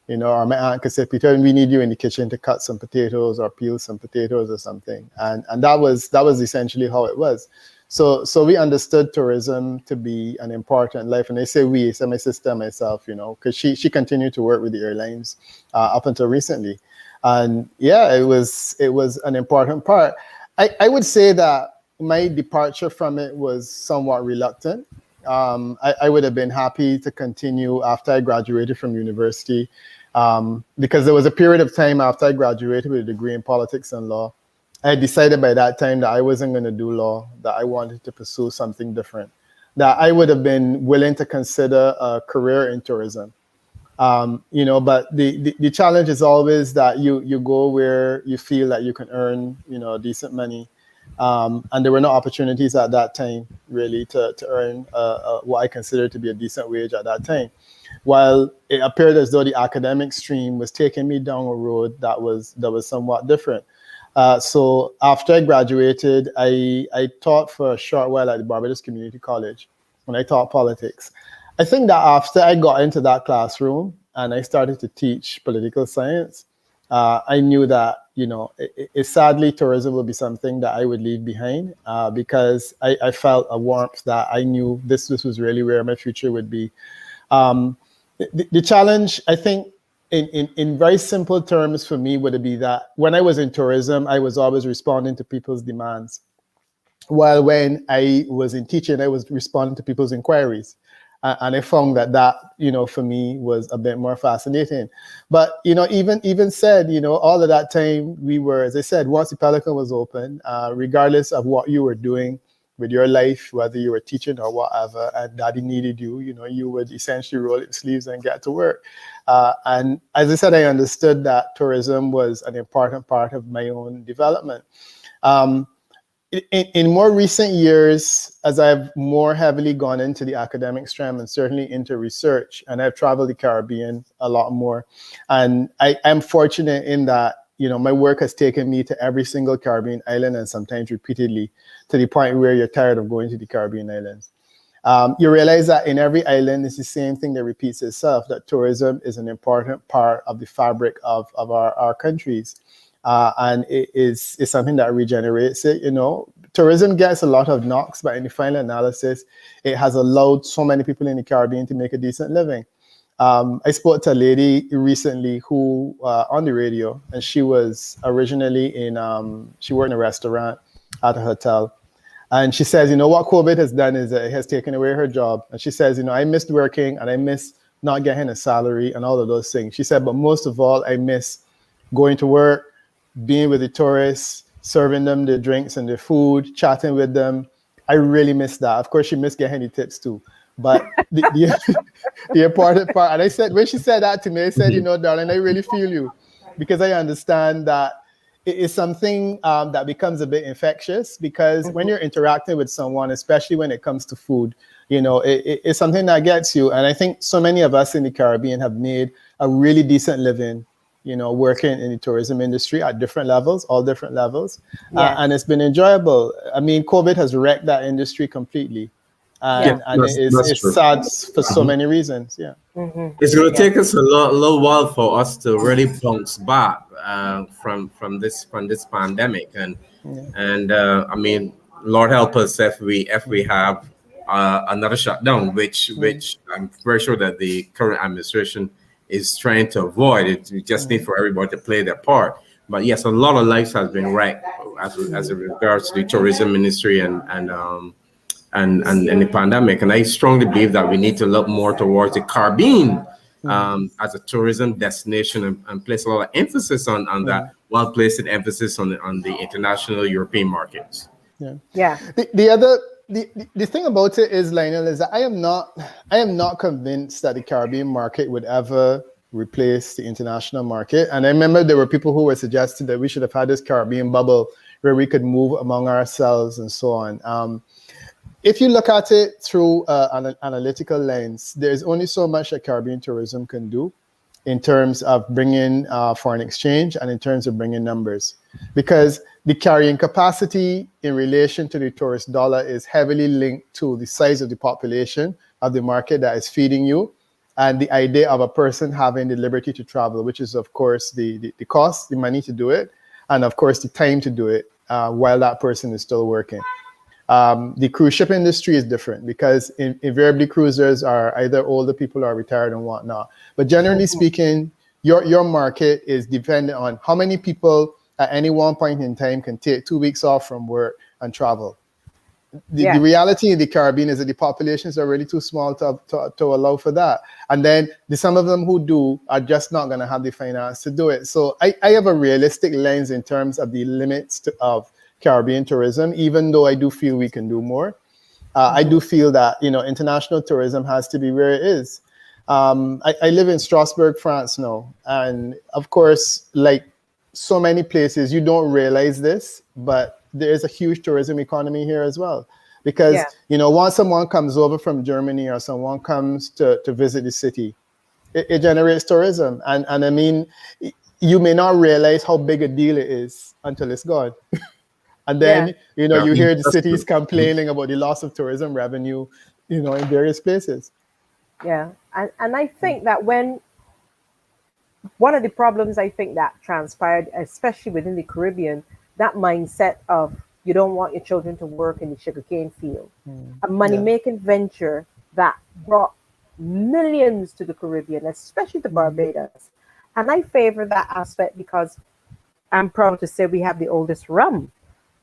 Or my aunt could say, Peter, we need you in the kitchen to cut some potatoes or peel some potatoes or something. And that was essentially how it was. So we understood tourism to be an important life. And I say we, I say my sister and myself, because she continued to work with the airlines up until recently. And yeah, it was an important part. I would say that my departure from it was somewhat reluctant. I would have been happy to continue after I graduated from university because there was a period of time after I graduated with a degree in politics and law. I had decided by that time that I wasn't going to do law, that I wanted to pursue something different, that I would have been willing to consider a career in tourism. But the challenge is always that you go where you feel that you can earn, decent money. And there were no opportunities at that time really to earn what I consider to be a decent wage at that time. While it appeared as though the academic stream was taking me down a road that was somewhat different. So after I graduated, I taught for a short while at the Barbados Community College when I taught politics. I think that after I got into that classroom and I started to teach political science, I knew that, sadly, tourism would be something that I would leave behind because I felt a warmth that I knew this was really where my future would be. The challenge, I think, in very simple terms for me would be that when I was in tourism, I was always responding to people's demands. While when I was in teaching, I was responding to people's inquiries. And I found that for me was a bit more fascinating. But even said, all of that time we were, as I said, once the Pelican was open, regardless of what you were doing with your life, whether you were teaching or whatever, and daddy needed you, you would essentially roll your sleeves and get to work. And as I said, I understood that tourism was an important part of my own development. In more recent years, as I've more heavily gone into the academic strand and certainly into research, and I've traveled the Caribbean a lot more, and I'm fortunate in that, my work has taken me to every single Caribbean island, and sometimes repeatedly, to the point where you're tired of going to the Caribbean islands. You realize that in every island, it's the same thing that repeats itself, that tourism is an important part of the fabric of our countries. And it's something that regenerates it. Tourism gets a lot of knocks, but in the final analysis, it has allowed so many people in the Caribbean to make a decent living. I spoke to a lady recently who on the radio, and she was originally she worked in a restaurant at a hotel. And she says, what COVID has done is it has taken away her job. And she says, I missed working and I miss not getting a salary and all of those things. She said, but most of all, I miss going to work, being with the tourists, serving them the drinks and the food, chatting with them. I really miss that. Of course, she missed getting the tips too. But the important part, and I said, when she said that to me, I said, darling, I really feel you, because I understand that it is something that becomes a bit infectious, because when you're interacting with someone, especially when it comes to food, it's something that gets you. And I think so many of us in the Caribbean have made a really decent living, working in the tourism industry at different levels, all different levels. Yeah. And it's been enjoyable. I mean, COVID has wrecked that industry completely. And that's it's true. sad for so many reasons. Yeah. It's going to take us a little while for us to really bounce back from this pandemic, and I mean, Lord help us if we have another shutdown, which I'm very sure that the current administration is trying to avoid. We just need for everybody to play their part. But yes, a lot of lives has been wrecked as it regards to the tourism industry and the pandemic. And I strongly believe that we need to look more towards the Caribbean as a tourism destination and place a lot of emphasis on that, while placing emphasis on the international European markets. Yeah. The thing about it is, Lionel, is that I am not convinced that the Caribbean market would ever replace the international market. And I remember there were people who were suggesting that we should have had this Caribbean bubble where we could move among ourselves and so on. If you look at it through an analytical lens, there's only so much that Caribbean tourism can do in terms of bringing foreign exchange and in terms of bringing numbers, because the carrying capacity in relation to the tourist dollar is heavily linked to the size of the population of the market that is feeding you, and the idea of a person having the liberty to travel, which is, of course, the cost, the money to do it, and of course, the time to do it while that person is still working. The cruise ship industry is different, because invariably cruisers are either older people or retired and whatnot. But generally speaking, your market is dependent on how many people at any one point in time can take 2 weeks off from work and travel. The reality in the Caribbean is that the populations are really too small to allow for that. And then some of them who do are just not going to have the finance to do it. So I have a realistic lens in terms of the limits of Caribbean tourism, even though I do feel we can do more. I do feel that, international tourism has to be where it is. I live in Strasbourg, France now. And of course, like so many places, you don't realize this, but there is a huge tourism economy here as well. Because, once someone comes over from Germany or someone comes to visit the city, it generates tourism. And I mean, you may not realize how big a deal it is until it's gone. And then, you hear the cities complaining about the loss of tourism revenue, in various places. Yeah. And I think that one of the problems I think that transpired, especially within the Caribbean, that mindset of you don't want your children to work in the sugarcane field, a money-making venture that brought millions to the Caribbean, especially to Barbados. And I favor that aspect because I'm proud to say we have the oldest rum.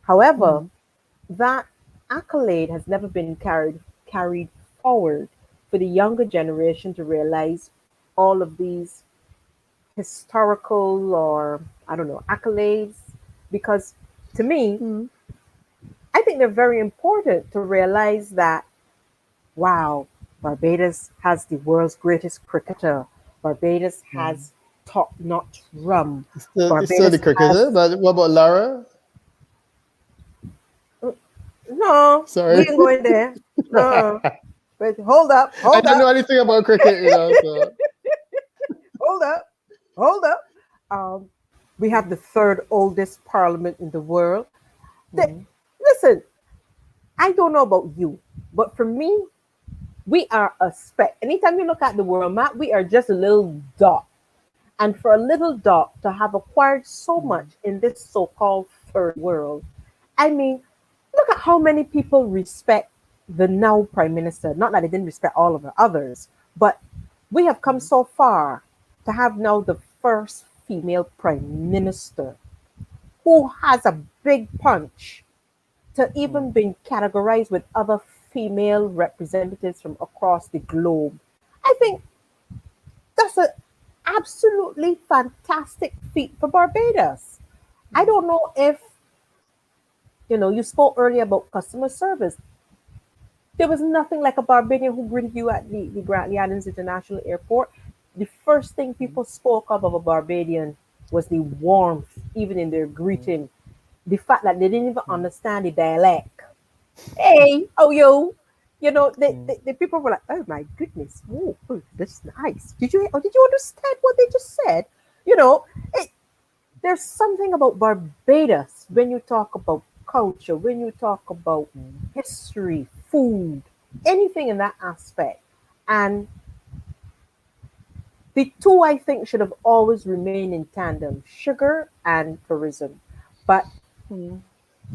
However, that accolade has never been carried forward for the younger generation to realize all of these historical or I don't know accolades because to me, Mm. I think they're very important to realize that wow, Barbados has the world's greatest cricketer. Barbados has top-notch rum. It's still the Barbados cricketer, has but what about Lara? no, we Sorry. ain't going there. No, but I hold don't up, know anything about cricket, so hold up, hold up. Um, we have the third oldest parliament in the world. Th- mhm. Listen, I don't know about you, but for me, we are a speck. Anytime you look at the world map, we are just a little dot. And for a little dot to have acquired so much in this so called third world, I mean, look at how many people respect the now prime minister. Not that they didn't respect all of the others, but we have come so far to have now the first female prime minister who has a big punch to even being categorized with other female representatives from across the globe. I think that's an absolutely fantastic feat for Barbados. I don't know if you spoke earlier about customer service. There was nothing like a Barbadian who greeted you at the Grantley Adams International Airport. The first thing people spoke of a Barbadian was the warmth, even in their greeting. The fact that they didn't even understand the dialect. Hey, oh yo, the people were like, oh my goodness, oh, that's nice. Did you understand what they just said? You know, it, there's something about Barbados when you talk about culture, when you talk about history, food, anything in that aspect. And the two I think should have always remained in tandem, sugar and tourism. But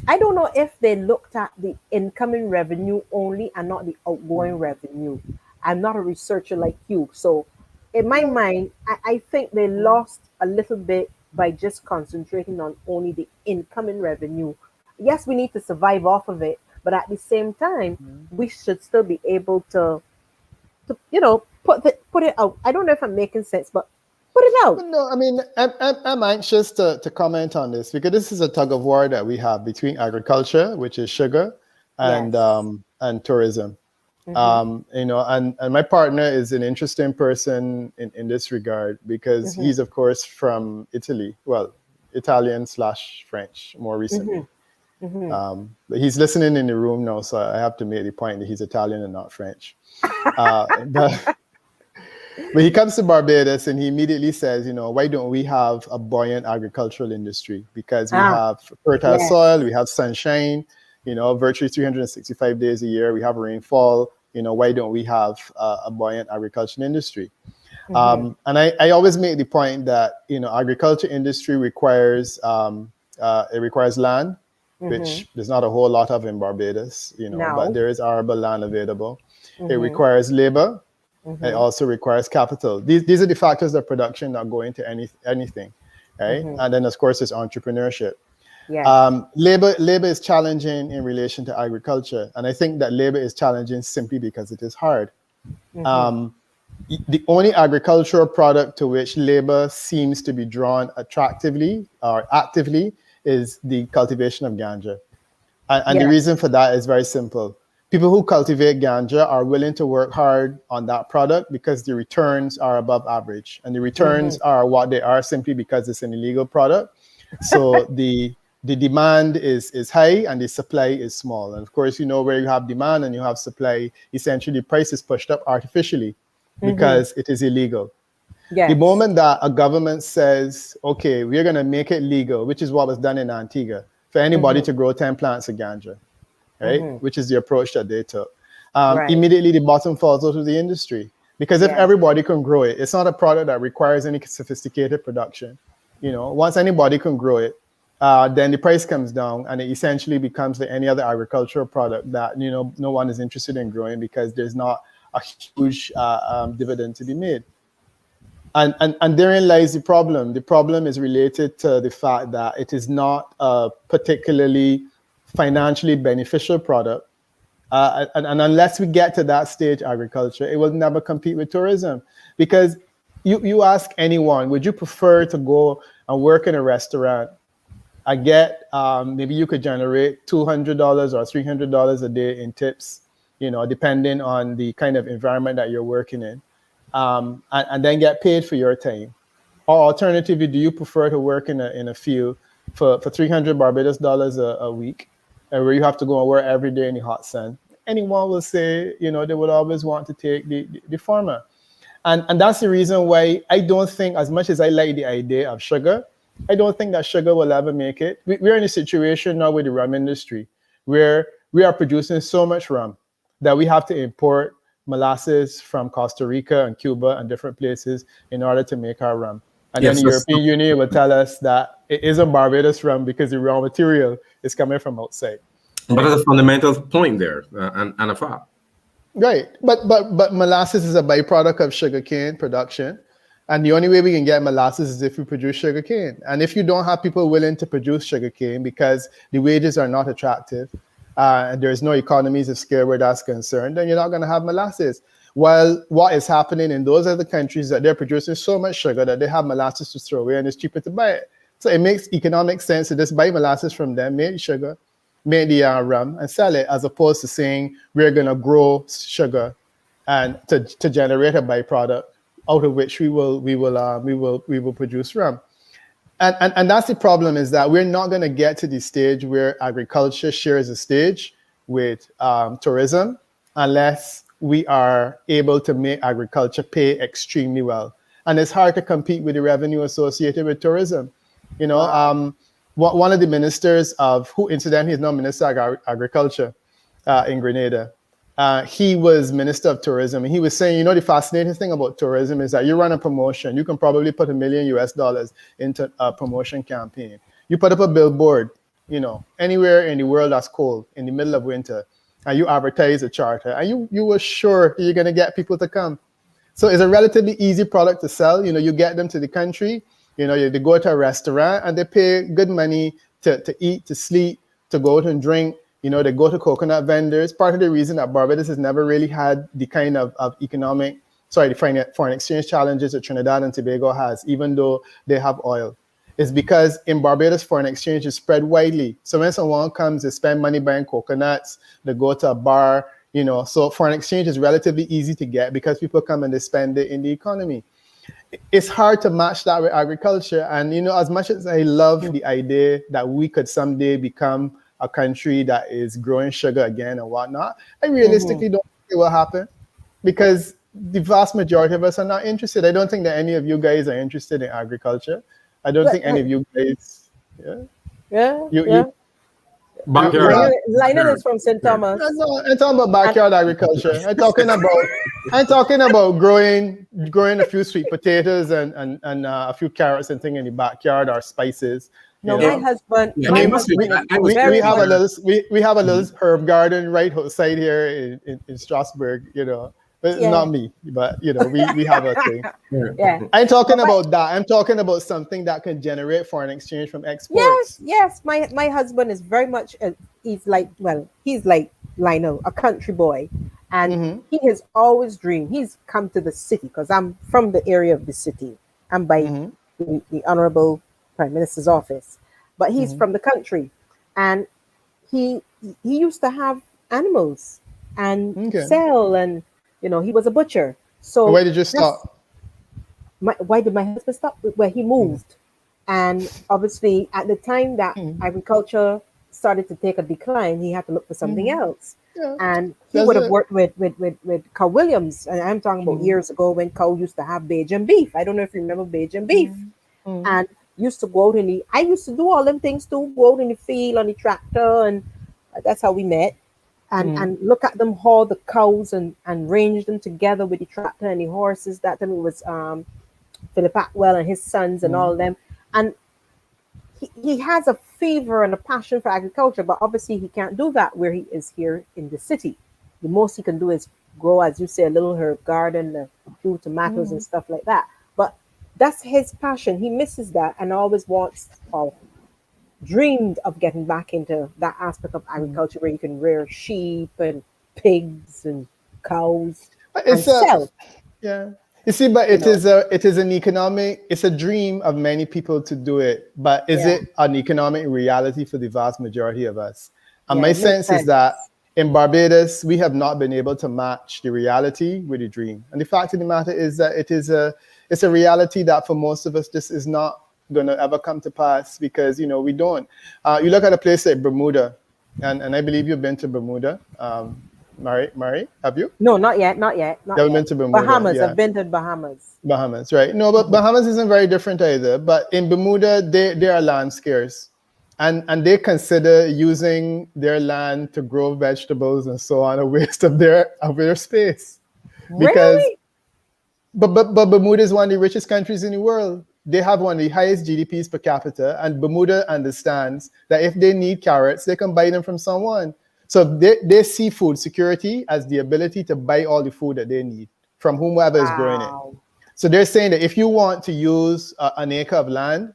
I don't know if they looked at the incoming revenue only and not the outgoing revenue. I'm not a researcher like you. So, in my mind, I think they lost a little bit by just concentrating on only the incoming revenue. Yes, we need to survive off of it, but at the same time, we should still be able to put it out. I don't know if I'm making sense, but put it out. But no, I mean, I'm anxious to comment on this because this is a tug of war that we have between agriculture, which is sugar, Yes. and tourism. Mm-hmm. And my partner is an interesting person in this regard because Mm-hmm. he's of course from Italy, well, Italian/French more recently. Mm-hmm. Mm-hmm. But he's listening in the room now, so I have to make the point that he's Italian and not French. But he comes to Barbados and he immediately says, why don't we have a buoyant agricultural industry? Because we Ah, have fertile yes. soil, we have sunshine, virtually 365 days a year, we have rainfall. Why don't we have a buoyant agricultural industry? Mm-hmm. And I always make the point that, agriculture industry requires, it requires land, Mm-hmm. which there's not a whole lot of in Barbados, but Now. there is arable land available. It Mm-hmm. requires labor. It Mm-hmm. also requires capital. These are the factors of production that go into anything, right? Mm-hmm. And then, of course, there's entrepreneurship. Yes. Labor is challenging in relation to agriculture, and I think that labor is challenging simply because it is hard. Mm-hmm. Um, the only agricultural product to which labor seems to be drawn attractively or actively is the cultivation of ganja. And the Yes. reason for that is very simple. People who cultivate ganja are willing to work hard on that product because the returns are above average. And the Mm-hmm. returns are what they are simply because it's an illegal product. So the demand is high and the supply is small. And of course, where you have demand and you have supply, essentially the price is pushed up artificially Mm-hmm. because it is illegal. The Yes. moment that a government says, okay, we're going to make it legal, which is what was done in Antigua, for anybody Mm-hmm. to grow 10 plants of ganja, right? Mm-hmm. Which is the approach that they took. Right. Immediately, the bottom falls out of the industry. Because if Yes. everybody can grow it, it's not a product that requires any sophisticated production. Once anybody can grow it, then the price comes down and it essentially becomes like any other agricultural product that, no one is interested in growing because there's not a huge dividend to be made. And therein lies the problem. The problem is related to the fact that it is not a particularly financially beneficial product. And unless we get to that stage, agriculture, it will never compete with tourism. Because you ask anyone, would you prefer to go and work in a restaurant? I get maybe you could generate $200 or $300 a day in tips, depending on the kind of environment that you're working in, and then get paid for your time. Or alternatively, do you prefer to work in a field for 300 Barbados dollars a week, where you have to go and work every day in the hot sun? Anyone will say, they would always want to take the former. And that's the reason why I don't think, as much as I like the idea of sugar, I don't think that sugar will ever make it. We're in a situation now with the rum industry where we are producing so much rum that we have to import molasses from Costa Rica and Cuba and different places in order to make our rum. And then the European Union will tell us that it isn't Barbados rum because the raw material is coming from outside. But there's a fundamental point there, and a fact. Right, but molasses is a byproduct of sugarcane production, and the only way we can get molasses is if we produce sugarcane. And if you don't have people willing to produce sugarcane because the wages are not attractive, and there's no economies of scale where that's concerned, then you're not going to have molasses. While what is happening in those other countries that they're producing so much sugar that they have molasses to throw away, and it's cheaper to buy it. So it makes economic sense to just buy molasses from them, make sugar, make the rum and sell it, as opposed to saying we're going to grow sugar and to generate a byproduct out of which we will produce rum. And that's the problem, is that we're not going to get to the stage where agriculture shares a stage with tourism unless we are able to make agriculture pay extremely well. And it's hard to compete with the revenue associated with tourism. One of the ministers who incidentally is now Minister of Agriculture in Grenada, he was Minister of Tourism, and he was saying, the fascinating thing about tourism is that you run a promotion, you can probably put $1 million into a promotion campaign. You put up a billboard, anywhere in the world that's cold in the middle of winter, and you advertise a charter, and you were sure that you're going to get people to come. So it's a relatively easy product to sell. You get them to the country. They go to a restaurant and they pay good money to eat, to sleep, to go out and drink. They go to coconut vendors. Part of the reason that Barbados has never really had the kind of the foreign exchange challenges that Trinidad and Tobago has, even though they have oil, is because in Barbados, foreign exchange is spread widely. So when someone comes, they spend money buying coconuts, they go to a bar, so foreign exchange is relatively easy to get because people come and they spend it in the economy. It's hard to match that with agriculture. And, as much as I love the idea that we could someday become a country that is growing sugar again and whatnot, I realistically don't think it will happen because the vast majority of us are not interested. I don't think that any of you guys are interested in agriculture. I don't think any of you guys, Lionel is from St. Thomas. I'm talking about backyard agriculture. I'm talking about growing a few sweet potatoes and a few carrots and things in the backyard, or spices. No, my husband. We have a little herb garden right outside here in Strasbourg. But it's not me, but we have a thing. Yeah. I'm talking about that. I'm talking about something that can generate foreign exchange from exports. Yes. My husband is very much he's like Lionel, a country boy, and he has always dreamed. He's come to the city because I'm from the area of the city. I'm by the Honorable Prime Minister's office, but he's from the country, and he used to have animals and sell, and he was a butcher. So why did you stop? Why did my husband stop? Well, he moved, and obviously at the time that agriculture started to take a decline, he had to look for something else. Yeah. And he would have worked with Cow Williams, and I'm talking about years ago when Cow used to have Bajan beef. I don't know if you remember Bajan beef, and used to go out I used to do all them things too, go out in the field on the tractor, and that's how we met. And look at them haul the cows and range them together with the tractor and the horses. That time it was Philip Atwell and his sons and all of them. And he has a fever and a passion for agriculture, but obviously he can't do that where he is here in the city. The most he can do is grow, as you say, a little herb garden, a few tomatoes and stuff like that. But that's his passion. He misses that and always wants dreamed of getting back into that aspect of agriculture where you can rear sheep and pigs and cows and It's a sell. Yeah. You see, but You know, it is an economic, it's a dream of many people to do it. But is yeah, it an economic reality for the vast majority of us? And yeah, my it makes sense is that sense. in Barbados, we have not been able to match the reality with the dream. And the fact of the matter is that it's a reality that for most of us this is not gonna ever come to pass because we don't. You look at a place like Bermuda, and I believe you've been to Bermuda. Mary, have you? No, not yet, not yet, You not haven't yet. been to Bermuda, Bahamas, yeah. I've been to Bahamas. Bahamas, right? No, but Hmm. Bahamas isn't very different either. But in Bermuda, they are land scarce, and they consider using their land to grow vegetables and so on a waste of their space, because Really? but Bermuda is one of the richest countries in the world. They have one of the highest GDPs per capita, and Bermuda understands that if they need carrots, they can buy them from someone. So they see food security as the ability to buy all the food that they need from whomever is growing it. Wow. So they're saying that if you want to use an acre of land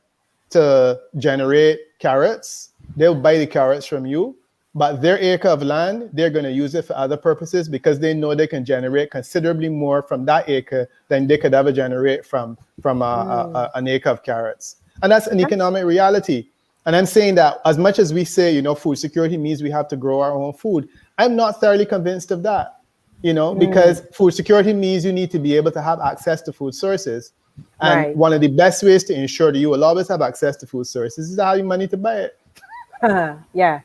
to generate carrots, they'll buy the carrots from you. But their acre of land, they're going to use it for other purposes because they know they can generate considerably more from that acre than they could ever generate from an acre of carrots. And that's an That's economic reality. And I'm saying that as much as we say, food security means we have to grow our own food, I'm not thoroughly convinced of that. mm, Because food security means you need to be able to have access to food sources. And right. one of the best ways to ensure that you will always have access to food sources is to have the money to buy it. Yeah, yeah,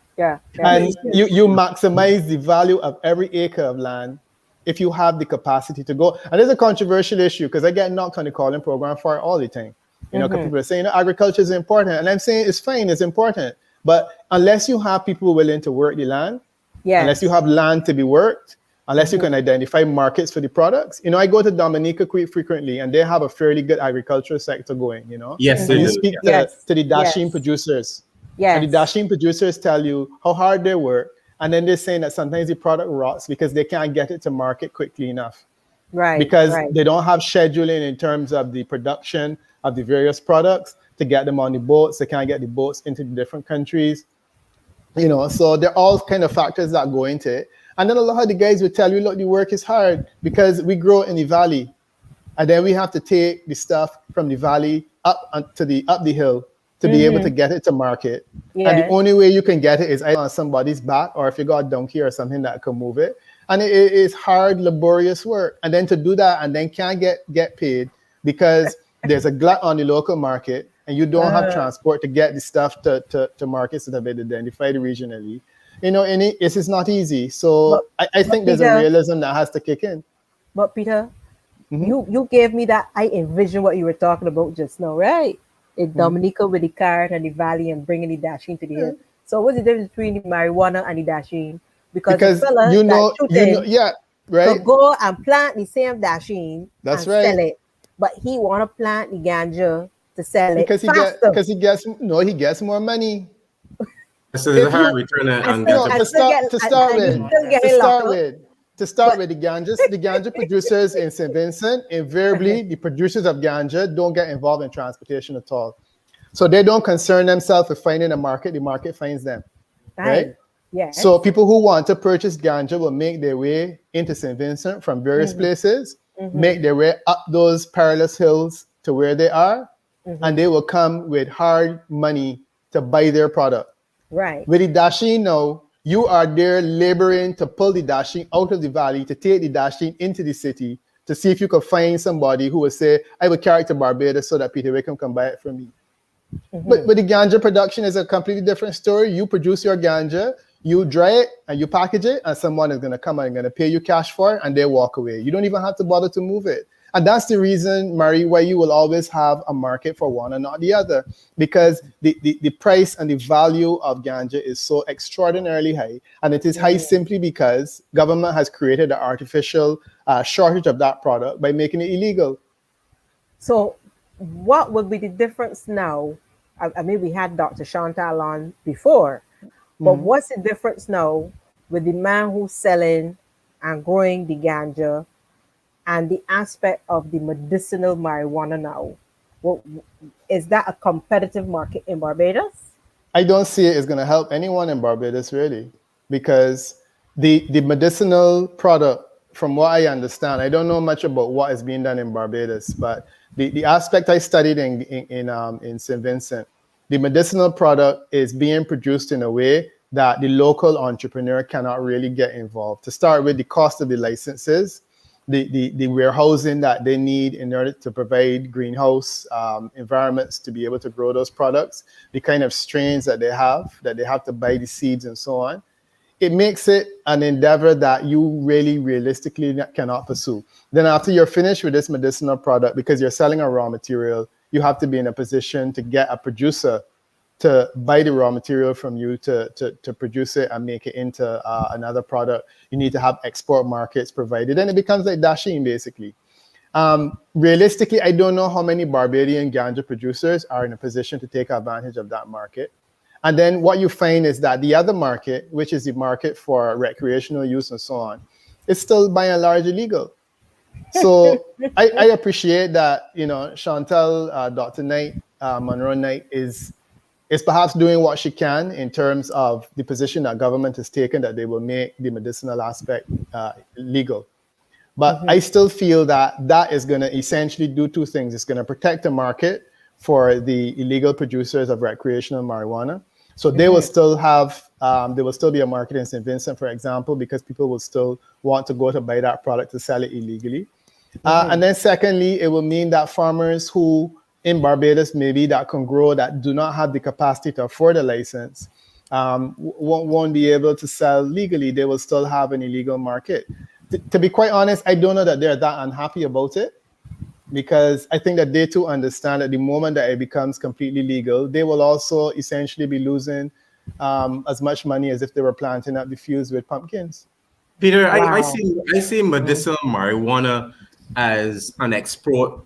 It yeah. And makes you, sense. you maximize the value of every acre of land if you have the capacity to go. And there's a controversial issue because I get knocked on the calling program for it all the time. Because Hmm. people are saying, agriculture is important. And I'm saying it's fine, it's important. But unless you have people willing to work the land, unless you Yes. have land to be worked, unless you Hmm. can identify markets for the products. I go to Dominica quite frequently and they have a fairly good agricultural sector going. Yes, And they you Hmm. do. speak Yeah. Yes. to the dashing Yes. producers, and the Yes. dashing producers tell you how hard they work. And then they're saying that sometimes the product rots because they can't get it to market quickly enough Right. because Right. they don't have scheduling in terms of the production of the various products to get them on the boats. They can't get the boats into the different countries. So there are all kind of factors that go into it. And then a lot of the guys will tell you, look, the work is hard because we grow in the valley, and then we have to take the stuff from the valley up the hill to be able to Hmm. get it to market. And the Yes. only way you can get it is either on somebody's back or if you got a donkey or something that can move it. And it is hard, laborious work. And then to do that and then can't get paid because there's a glut on the local market and you don't have Uh, transport to get the stuff to markets that have been identified regionally. And it is not easy. but So I but think there's a Peter, realism that has to kick in. but Peter, Mhm, you gave me that. I envision what you were talking about just now, right? In mhm. Dominica with the carrot and the valley and bringing the dasheen to the Yeah. hill. So what's the difference between the marijuana and the dasheen? Because the Because fella that shooting yeah, right? could go and plant the same dasheen That's and sell right. it, but he want to plant the ganja to sell it Because faster he gets more money. So there's a If high you return and on still ganja. and still get and he's with, still to getting locked start up. with, But the ganja producers in St. Vincent, invariably the producers of ganja don't get involved in transportation at all. So they don't concern themselves with finding a market, the market finds them, right? right, yes. So people who want to purchase ganja will make their way into St. Vincent from various Hmm. places, Hmm. make their way up those perilous hills to where they are, and Hmm. they will come with hard money to buy their product. Right. With the dasheen now, you are there laboring to pull the dasheen out of the valley, to take the dasheen into the city, to see if you could find somebody who will say, I will carry it to Barbados so that Peter Wickham can buy it from me. Hmm. But the ganja production is a completely different story. You produce your ganja, you dry it, and you package it, and someone is going to come and going to pay you cash for it, and they walk away. You don't even have to bother to move it. And that's the reason, Marie, why you will always have a market for one and not the other, because the price and the value of ganja is so extraordinarily high. And it is high Hmm. simply because government has created an artificial shortage of that product by making it illegal. So, what would be the difference now? I mean, we had Dr. Chantal on before, but Mhm. what's the difference now with the man who's selling and growing the ganja and the aspect of the medicinal marijuana now? What is that a competitive market in Barbados? I don't see it as going to help anyone in Barbados, really, because the medicinal product, from what I understand, I don't know much about what is being done in Barbados, but the aspect I studied in St. Vincent, the medicinal product is being produced in a way that the local entrepreneur cannot really get involved. To start with, the cost of the licenses, the warehousing that they need in order to provide greenhouse environments to be able to grow those products, the kind of strains that they have to buy the seeds and so on. It makes it an endeavor that you really realistically cannot pursue. Then after you're finished with this medicinal product, because you're selling a raw material, you have to be in a position to get a producer to buy the raw material from you to produce it and make it into another product. You need to have export markets provided, and it becomes like dashing basically. Realistically, I don't know how many Barbadian ganja producers are in a position to take advantage of that market. And then what you find is that the other market, which is the market for recreational use and so on, is still by and large illegal. So I appreciate that, Chantal, Dr. Knight, Monroe Knight is perhaps doing what she can in terms of the position that government has taken that they will make the medicinal aspect legal. But I still feel that is going to essentially do two things. It's going to protect the market for the illegal producers of recreational marijuana. So they will still have, there will still be a market in St. Vincent, for example, because people will still want to go to buy that product to sell it illegally. And then secondly, it will mean that farmers who in Barbados maybe that can grow, that do not have the capacity to afford a license, won't be able to sell legally. They will still have an illegal market. To be quite honest, I don't know that they're that unhappy about it, because I think that they too understand that the moment that it becomes completely legal, they will also essentially be losing as much money as if they were planting up the fields with pumpkins. Peter, Wow. I see medicinal marijuana as an export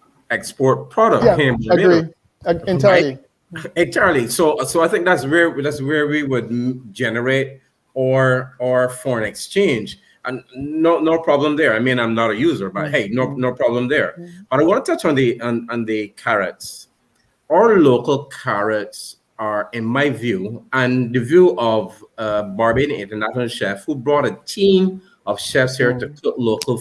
product here in Barbados. Agree entirely. Right? Entirely. So I think that's where we would generate or foreign exchange. And no problem there. I mean, I'm not a user, but hey, no problem there. But I want to touch on the carrots. Our local carrots are, in my view, and the view of Barbadian international chef who brought a team of chefs here to cook local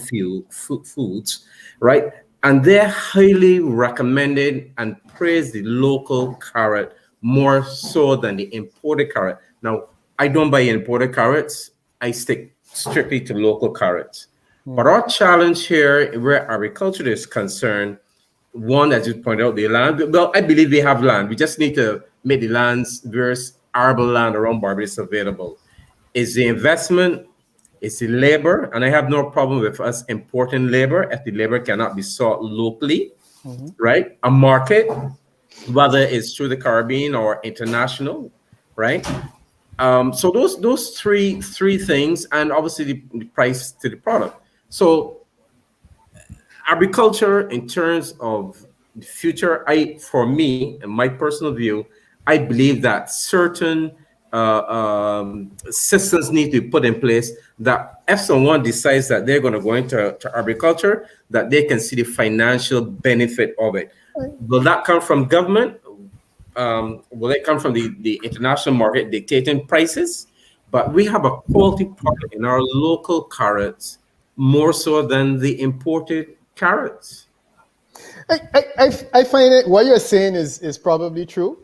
foods, right? And they're highly recommended and praise the local carrot more so than the imported carrot. Now, I don't buy imported carrots. I stick strictly to local carrots. But our challenge here, where agriculture is concerned, one, as you pointed out, the land. Well, I believe we have land. We just need to make the lands, various arable land around Barbados available. Is the investment, it's the labor, and I have no problem with us importing labor if the labor cannot be sought locally, right? A market, whether it's through the Caribbean or international, right? So those three things, and obviously the price to the product. So agriculture, in terms of the future, for me, in my personal view, I believe that certain systems need to be put in place that if someone decides that they're going to go into agriculture, that they can see the financial benefit of it. Will that come from government? Will it come from the international market dictating prices? But we have a quality product in our local carrots more so than the imported carrots. I find it, what you're saying is probably true,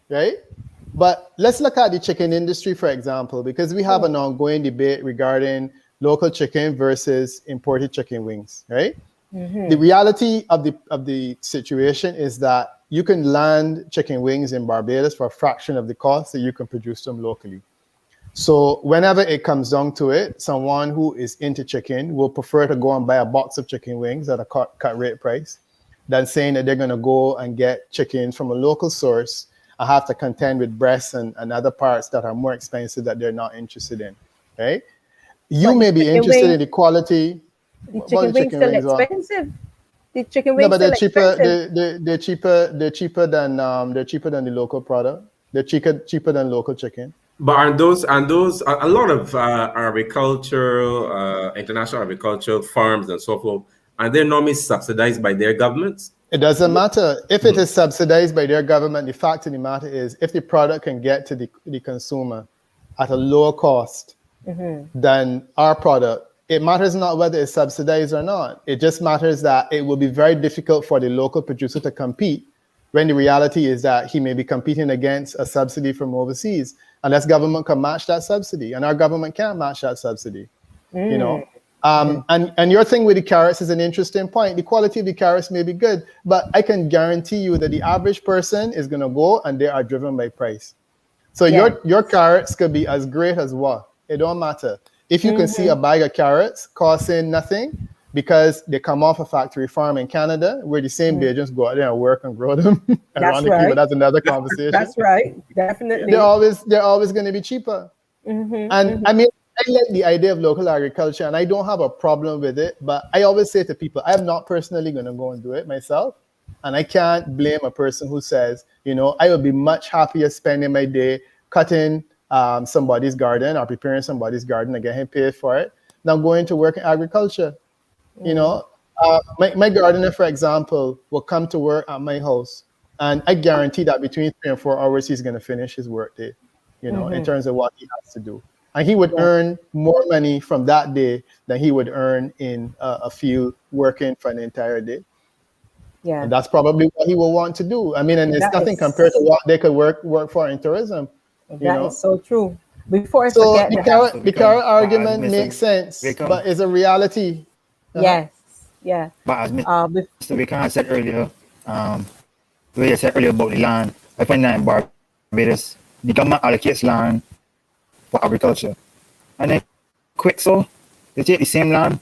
right? But let's look at the chicken industry, for example, because we have an ongoing debate regarding local chicken versus imported chicken wings, right? The reality of the situation is that you can land chicken wings in Barbados for a fraction of the cost that you can produce them locally. So whenever it comes down to it, someone who is into chicken will prefer to go and buy a box of chicken wings at a cut rate price than saying that they're going to go and get chicken from a local source and have to contend with breasts and other parts that are more expensive that they're not interested in, right? You may be interested in the quality. The chicken wings still expensive. The chicken wings but they're cheaper. expensive. They're cheaper. They're cheaper than the local product. They're cheaper than local chicken. But are those a lot of agricultural, international agricultural farms and so forth, are they normally subsidized by their governments? It doesn't matter if it is subsidized by their government. The fact of the matter is, if the product can get to the consumer at a lower cost than our product. It matters not whether it's subsidized or not. It just matters that it will be very difficult for the local producer to compete when the reality is that he may be competing against a subsidy from overseas unless government can match that subsidy. And our government can't match that subsidy, you know? And your thing with the carrots is an interesting point. The quality of the carrots may be good, but I can guarantee you that the average person is going to go and they are driven by price. So your carrots could be as great as what? It don't matter. If you can see a bag of carrots costing nothing because they come off a factory farm in Canada where the same Bajans go out there and work and grow them. Ironically, but that's another conversation. That's right. Definitely. They're always going to be cheaper. And I mean, I like the idea of local agriculture and I don't have a problem with it, but I always say to people, I'm not personally going to go and do it myself. And I can't blame a person who says, you know, I would be much happier spending my day cutting somebody's garden or preparing somebody's garden and getting paid for it than going to work in agriculture. You know, my gardener, for example, will come to work at my house and I guarantee that between 3 and 4 hours, he's going to finish his work day, you know, in terms of what he has to do. And he would earn more money from that day than he would earn in a field working for an entire day. Yeah. And that's probably what he will want to do. I mean, and it's nothing compared to what they could work for in tourism. That is so true. Before I so forget, the carrot argument makes sense, but it's a reality. Yes. Yeah. But as Mr. Wickham said earlier, the way I said earlier about the land, I find that in Barbados, the government allocates land for agriculture. And then quick so they take the same land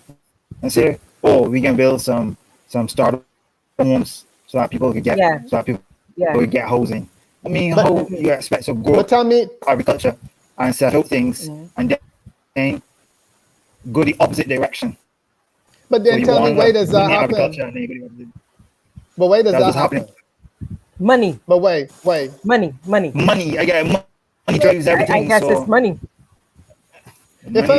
and say, oh, we can build some starter homes so that people can get could get housing. I mean, how you expect to grow agriculture and set up things and then go the opposite direction? But then tell me, why does that happen? But why does that happen? Money. But why? Money. I get money drives everything. I guess it's money. If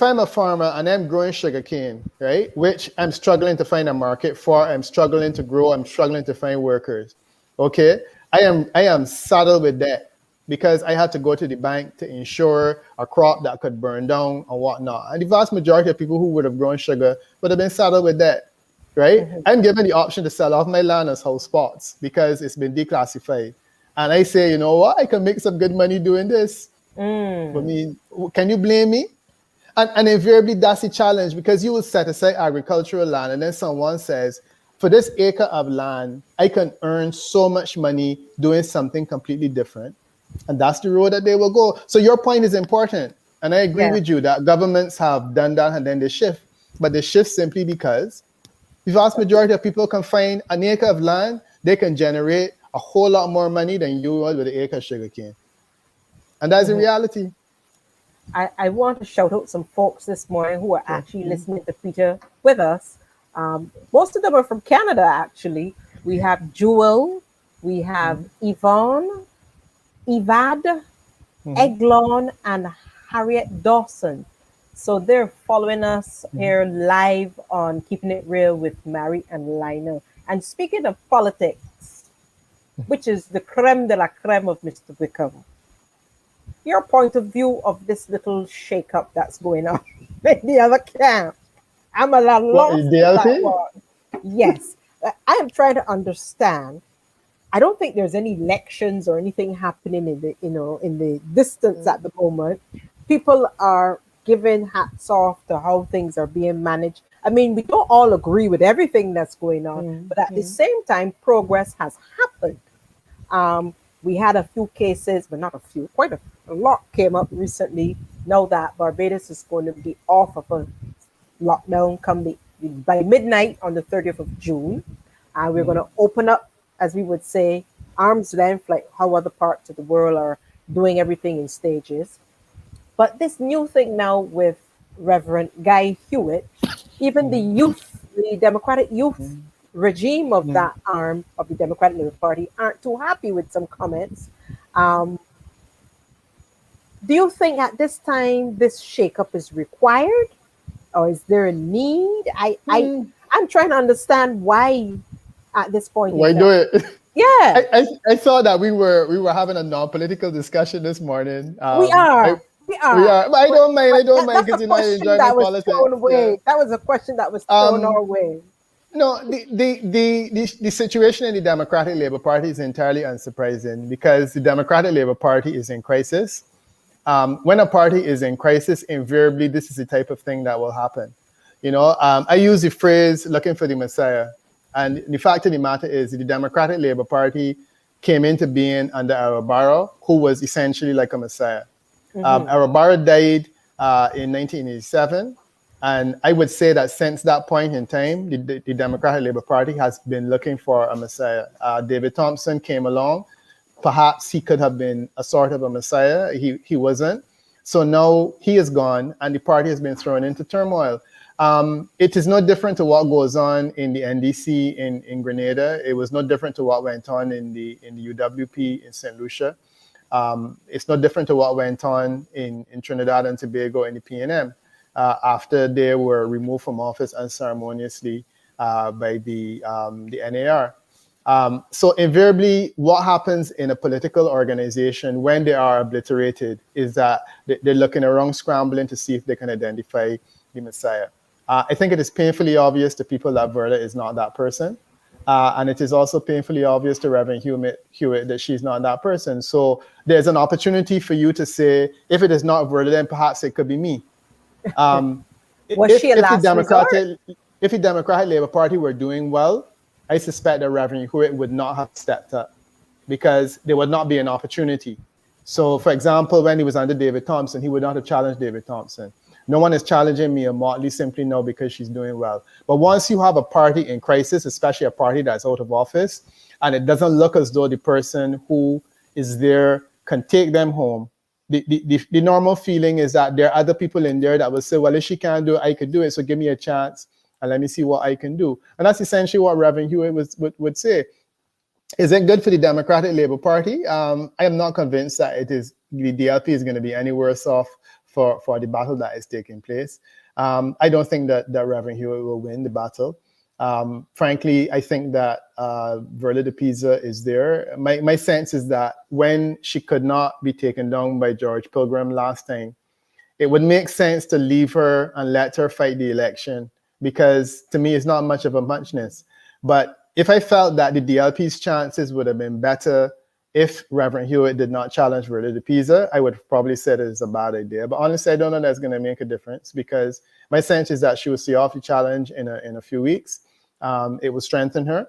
I'm a farmer and I'm growing sugarcane, right, which I'm struggling to find a market for, I'm struggling to grow, I'm struggling to find workers. Okay, I am saddled with debt because I had to go to the bank to insure a crop that could burn down and whatnot. And the vast majority of people who would have grown sugar would have been saddled with debt, right? I'm given the option to sell off my land as house spots because it's been declassified. And I say, you know what, I can make some good money doing this. I mean, can you blame me? And invariably, that's the challenge because you will set aside agricultural land and then someone says, for this acre of land, I can earn so much money doing something completely different. And that's the road that they will go. So your point is important. And I agree with you that governments have done that and then they shift. But they shift simply because the vast majority of people can find an acre of land, they can generate a whole lot more money than you will with an acre of sugarcane. And that's the reality. I want to shout out some folks this morning who are actually listening to Peter with us. Most of them are from Canada, actually. We have Jewel, we have Yvonne, Evad, Eglon, and Harriet Dawson. So they're following us here live on Keeping It Real with Marie and Lionel. And speaking of politics, which is the creme de la creme of Mr. Wickham, your point of view of this little shake-up that's going on in the other camp. I'm a lot lost. Yes. I am trying to understand. I don't think there's any elections or anything happening in the, in the distance at the moment. People are giving hats off to how things are being managed. I mean, we don't all agree with everything that's going on, but at the same time, progress has happened. We had a few cases, but not a few, quite a lot came up recently. Now that Barbados is going to be off of a lockdown by midnight on the 30th of June. And we're going to open up, as we would say, arm's length, like how other parts of the world are doing everything in stages. But this new thing now with Reverend Guy Hewitt, even the youth, the Democratic youth regime of that arm of the Democratic Liberal Party aren't too happy with some comments. Do you think at this time this shakeup is required, or is there a need? I'm trying to understand why at this point. Why do it? Yeah, I thought that we were having a non-political discussion this morning. we are. We We are. are, but I But, don't mind. I don't mind that's a because I question enjoy my that was politics. thrown Yeah. away. That was a question that was thrown Um. our way. No, the situation in the Democratic Labour Party is entirely unsurprising because the Democratic Labour Party is in crisis. When a party is in crisis, invariably this is the type of thing that will happen. I use the phrase "looking for the Messiah," and the fact of the matter is, the Democratic Labour Party came into being under Arabara, who was essentially like a Messiah. Arabara died in 1987. And I would say that since that point in time, the Democratic Labour Party has been looking for a Messiah. David Thompson came along. Perhaps he could have been a sort of a Messiah. He wasn't. So now he is gone, and the party has been thrown into turmoil. It is no different to what goes on in the NDC in Grenada. It was no different to what went on in the UWP in St. Lucia. It's no different to what went on in Trinidad and Tobago in the PNM. After they were removed from office unceremoniously by the NAR. So invariably, what happens in a political organization when they are obliterated is that they're looking around, scrambling to see if they can identify the Messiah. I think it is painfully obvious to people that Verla is not that person. And it is also painfully obvious to Reverend Hewitt that she's not that person. So there's an opportunity for you to say, if it is not Verla, then perhaps it could be me. Was she a last resort? If the Democratic Labour Party were doing well, I suspect that Reverend Hewitt would not have stepped up because there would not be an opportunity. So, for example, when he was under David Thompson, he would not have challenged David Thompson. No one is challenging Mia Motley simply now because she's doing well. But once you have a party in crisis, especially a party that's out of office, and it doesn't look as though the person who is there can take them home, the normal feeling is that there are other people in there that will say, well, if she can't do it, I could do it. So give me a chance and let me see what I can do. And that's essentially what Reverend Hewitt would say. Is it good for the Democratic Labour Party? I am not convinced that the DLP is going to be any worse off for the battle that is taking place. I don't think that Reverend Hewitt will win the battle. Frankly, I think that Verla de Pisa is there. My sense is that when she could not be taken down by George Pilgrim last time, it would make sense to leave her and let her fight the election because to me, it's not much of a muchness. But if I felt that the DLP's chances would have been better if Reverend Hewitt did not challenge Verla de Pisa, I would probably say that it's a bad idea. But honestly, I don't know that's going to make a difference because my sense is that she will see off the challenge in a few weeks. It will strengthen her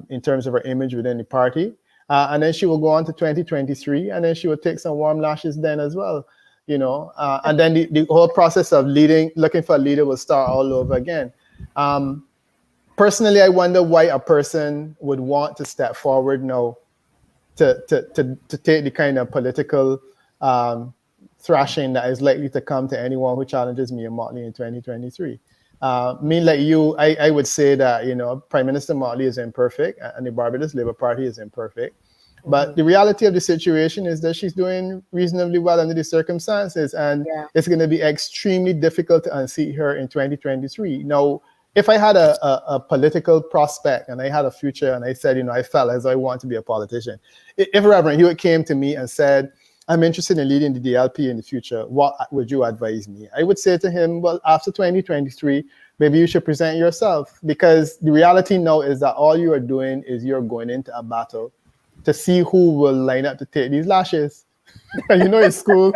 in terms of her image within the party. And then she will go on to 2023, and then she will take some warm lashes then as well, and then the whole process of looking for a leader will start all over again. Personally, I wonder why a person would want to step forward now to take the kind of political thrashing that is likely to come to anyone who challenges Mia Motley in 2023. Me like you, I would say that Prime Minister Motley is imperfect and the Barbados Labour Party is imperfect. But the reality of the situation is that she's doing reasonably well under the circumstances, and it's going to be extremely difficult to unseat her in 2023. Now, if I had a political prospect and I had a future and I said, I felt as I want to be a politician, if Reverend Hewitt came to me and said, I'm interested in leading the DLP in the future, what would you advise me? I would say to him, well, after 2023, maybe you should present yourself, because the reality now is that all you are doing is you're going into a battle to see who will line up to take these lashes. And in school,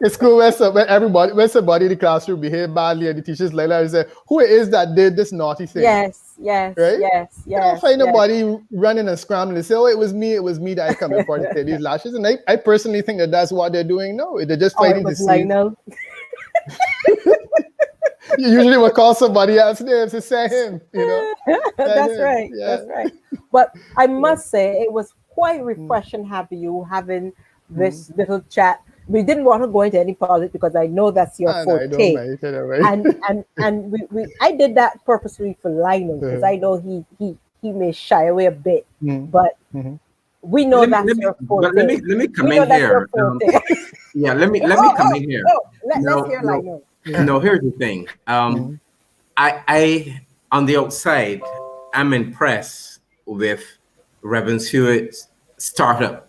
when somebody in the classroom behave badly and the teachers like that and say, who it is that did this naughty thing? Yes, right? yes. You don't find nobody running and scrambling and say, oh, it was me that I come in for to take these lashes. And I personally think that that's what they're doing now. They're just fighting to see. Lionel. You usually would call somebody else's name to say him, That's right. Yeah. That's right. But I must say, it was quite refreshing having this little chat. We didn't want to go into any politics because I know that's your forte. And I did that purposely for Lionel because I know he may shy away a bit, but we know that's your forte. Let me come in here. Let me come in here. Let's hear Lionel. No, here's the thing. I on the outside, I'm impressed with Reverend Hewitt's startup.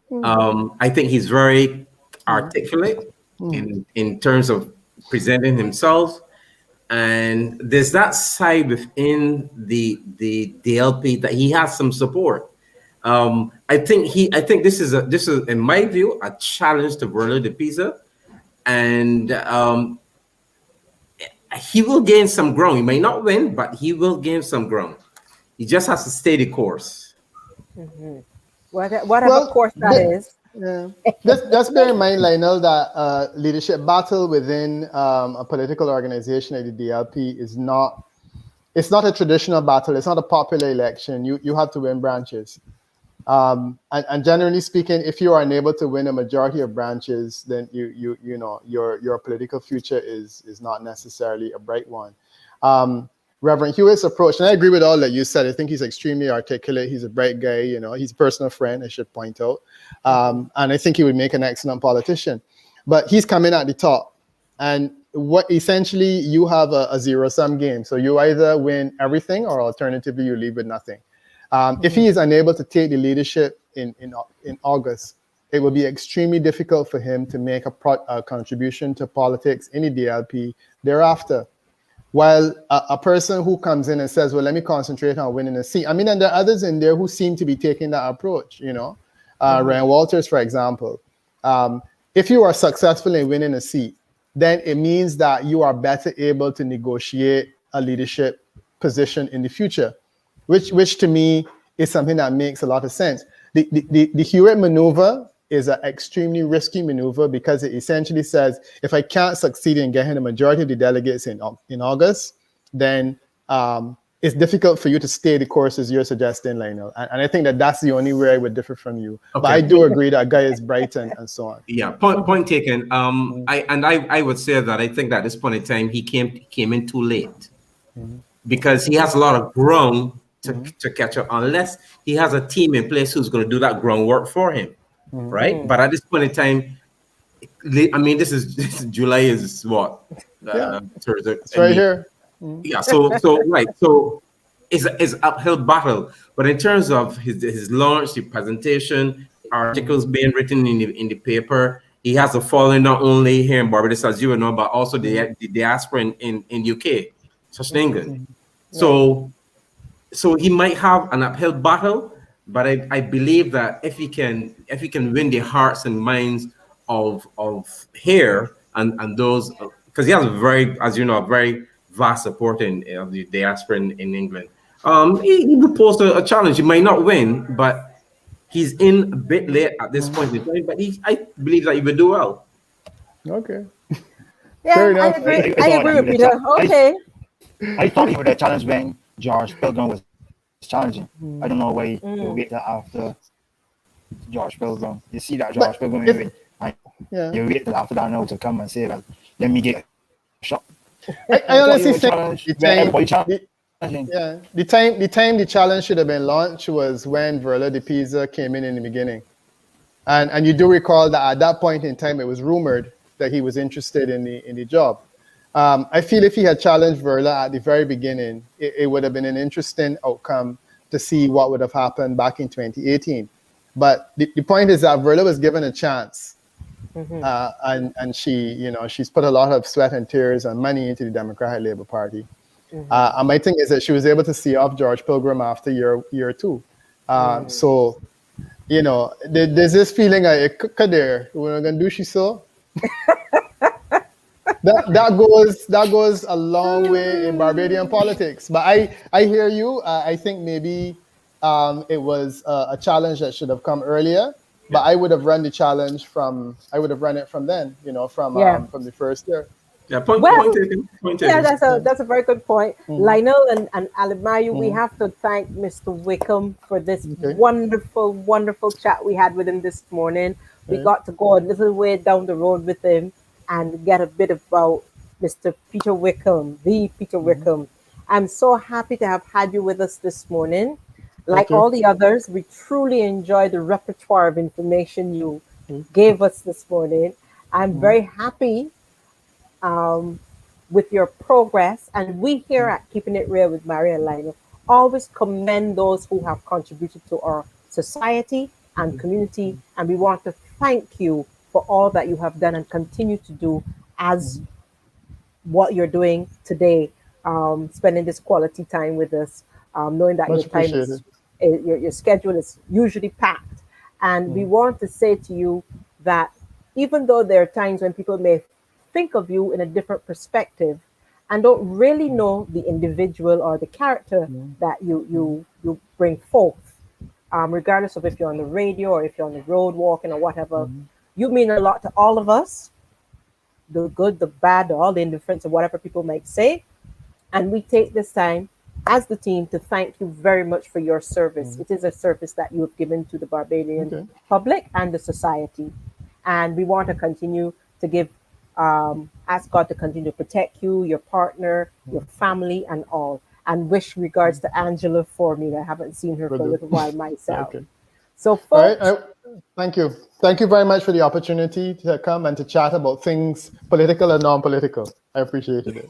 Mm, I think he's very mm, articulate mm, in terms of presenting himself, and there's that side within the DLP that he has some support. I think this is in my view a challenge to Verlo de Pisa, and he will gain some ground. He may not win, but he will gain some ground. He just has to stay the course. Hmm. Whatever well, course that is. yeah. Just bear in mind, Lionel, that leadership battle within a political organization like the DLP is not. It's not a traditional battle. It's not a popular election. You have to win branches. And generally speaking, if you are unable to win a majority of branches, then you know your political future is not necessarily a bright one. Reverend Hewitt's approach, and I agree with all that you said. I think he's extremely articulate. He's a bright guy. You know, he's a personal friend, I should point out. And I think he would make an excellent politician. But he's coming at the top, and what essentially you have a zero-sum game. So you either win everything, or alternatively you leave with nothing. If he is unable to take the leadership in August, it will be extremely difficult for him to make a contribution to politics in the DLP thereafter. While a person who comes in and says, well, let me concentrate on winning a seat. I mean, and there are others in there who seem to be taking that approach, you know. Ryan Walters, for example. If you are successful in winning a seat, then it means that you are better able to negotiate a leadership position in the future, which to me is something that makes a lot of sense. The Hewitt maneuver is an extremely risky maneuver because it essentially says, if I can't succeed in getting the majority of the delegates in August, then it's difficult for you to stay the course as you're suggesting, Lionel. And I think that that's the only way I would differ from you. Okay. But I do agree that guy is bright and so on. Yeah, point taken. I would say that I think that at this point in time he came in too late because he has a lot of ground to catch up unless he has a team in place who's going to do that groundwork for him. Right, but at this point in time, I mean, this is July is what? It's right here. Yeah, so right, so it's an uphill battle. But in terms of his launch, the presentation, articles being written in the paper, he has a following not only here in Barbados, as you know, but also the diaspora in UK, such in England. So he might have an uphill battle. But I believe that if he can win the hearts and minds of here and those, because he has a very, as you know, a very vast support of the diaspora in England. He will pose a challenge. He might not win, but he's in a bit late at this point in time. But I believe that he will do well. Okay. Yeah, I agree with Peter. Okay. I thought he would have challenged when George Pilgrim was challenging. I don't know why you wait till after George Pilgrim. You see that George Pilgrim you wait till after that now to come and say, well, let me get a shot. I honestly think the time the challenge should have been launched was when Verlo de Pisa came in the beginning. And you do recall that at that point in time it was rumored that he was interested in the job. I feel if he had challenged Verla at the very beginning, it would have been an interesting outcome to see what would have happened back in 2018. But the point is that Verla was given a chance, and she's put a lot of sweat and tears and money into the Democratic Labour Party. And my thing is that she was able to see off George Pilgrim after year two. So, there's this feeling like, Kadir, we're going to do she so. That goes a long way in Barbadian politics. But I hear you. I think maybe it was a challenge that should have come earlier. But I would have run the challenge from then. From the first year. Yeah, point taken. Yeah, that's a very good point. Lionel and Alimayu, we have to thank Mr. Wickham for this wonderful, wonderful chat we had with him this morning. We got to go a little way down the road with him and get a bit about Mr. Peter Wickham, the Peter Wickham. I'm so happy to have had you with us this morning. Like all the others, we truly enjoyed the repertoire of information you gave us this morning. I'm very happy with your progress. And we here at Keeping It Real with Marie Lionel always commend those who have contributed to our society and community. And we want to thank you for all that you have done and continue to do as what you're doing today, spending this quality time with us, knowing that your Much time appreciated. is, your schedule is usually packed. And we want to say to you that even though there are times when people may think of you in a different perspective and don't really know the individual or the character that you bring forth, regardless of if you're on the radio or if you're on the road walking or whatever, you mean a lot to all of us, the good, the bad, all the indifference, or whatever people might say. And we take this time as the team to thank you very much for your service. It is a service that you have given to the Barbadian Okay. public and the society. And we want to continue to give, ask God to continue to protect you, your partner, your family, and all. And wish regards to Angela for me. I haven't seen her Will for a do. little while myself. Okay. So, All right. folks, Thank you. Thank you very much for the opportunity to come and to chat about things political and non-political. I appreciated it.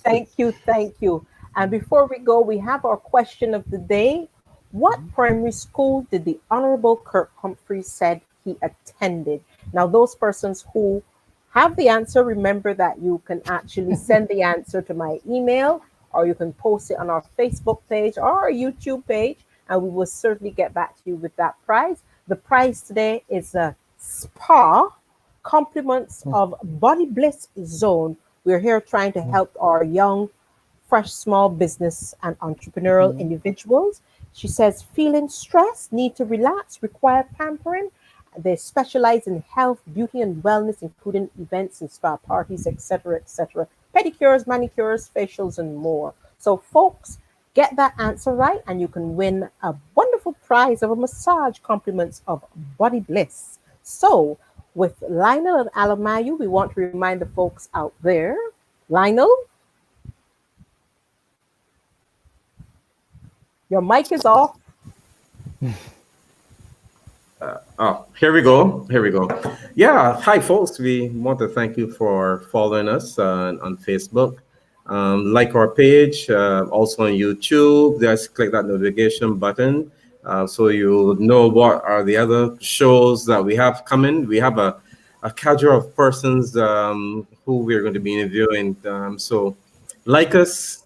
thank you, thank you. And before we go, we have our question of the day. What primary school did the Honorable Kirk Humphrey said he attended? Now, those persons who have the answer, remember that you can actually send the answer to my email, or you can post it on our Facebook page or our YouTube page, and we will certainly get back to you with that prize. The prize today is a spa compliments of Body Bliss Zone. We're here trying to help our young, fresh small business and entrepreneurial individuals. She says, feeling stressed, need to relax, require pampering. They specialize in health, beauty, and wellness, including events and spa parties, etc., etc. Pedicures, manicures, facials, and more. So, folks, get that answer right, and you can win a wonderful prize of a massage compliments of Body Bliss. So, with Lionel and Alamayu, we want to remind the folks out there. Lionel, your mic is off. Oh, here we go. Here we go. Yeah. Hi, folks. We want to thank you for following us on Facebook. Like our page, also on YouTube. Just click that notification button so you know what are the other shows that we have coming. We have a cadre of persons who we're going to be interviewing. So like us,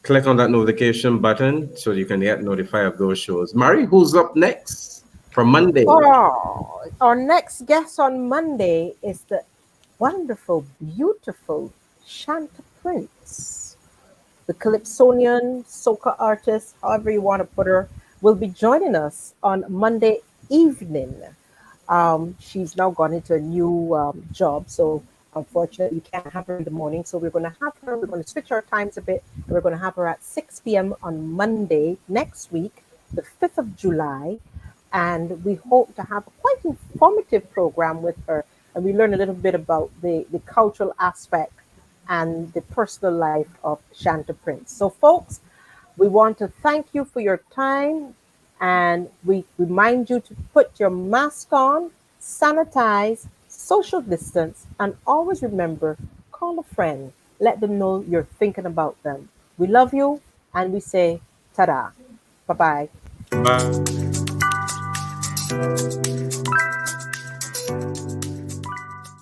click on that notification button so you can get notified of those shows. Mari, who's up next for Monday? Oh, our next guest on Monday is the wonderful, beautiful Shanta Prince. The Calypsonian soca artist, however you want to put her, will be joining us on Monday evening. She's now gone into a new job, so unfortunately, we can't have her in the morning. So we're going to have her, we're going to switch our times a bit, and we're going to have her at 6 p.m. on Monday next week, the 5th of July. And we hope to have a quite informative program with her, and we learn a little bit about the cultural aspect and the personal life of Shanta Prince. So, folks, we want to thank you for your time, and we remind you to put your mask on, sanitize, social distance, and always remember, call a friend. Let them know you're thinking about them. We love you, and we say ta-da. Bye-bye. Bye.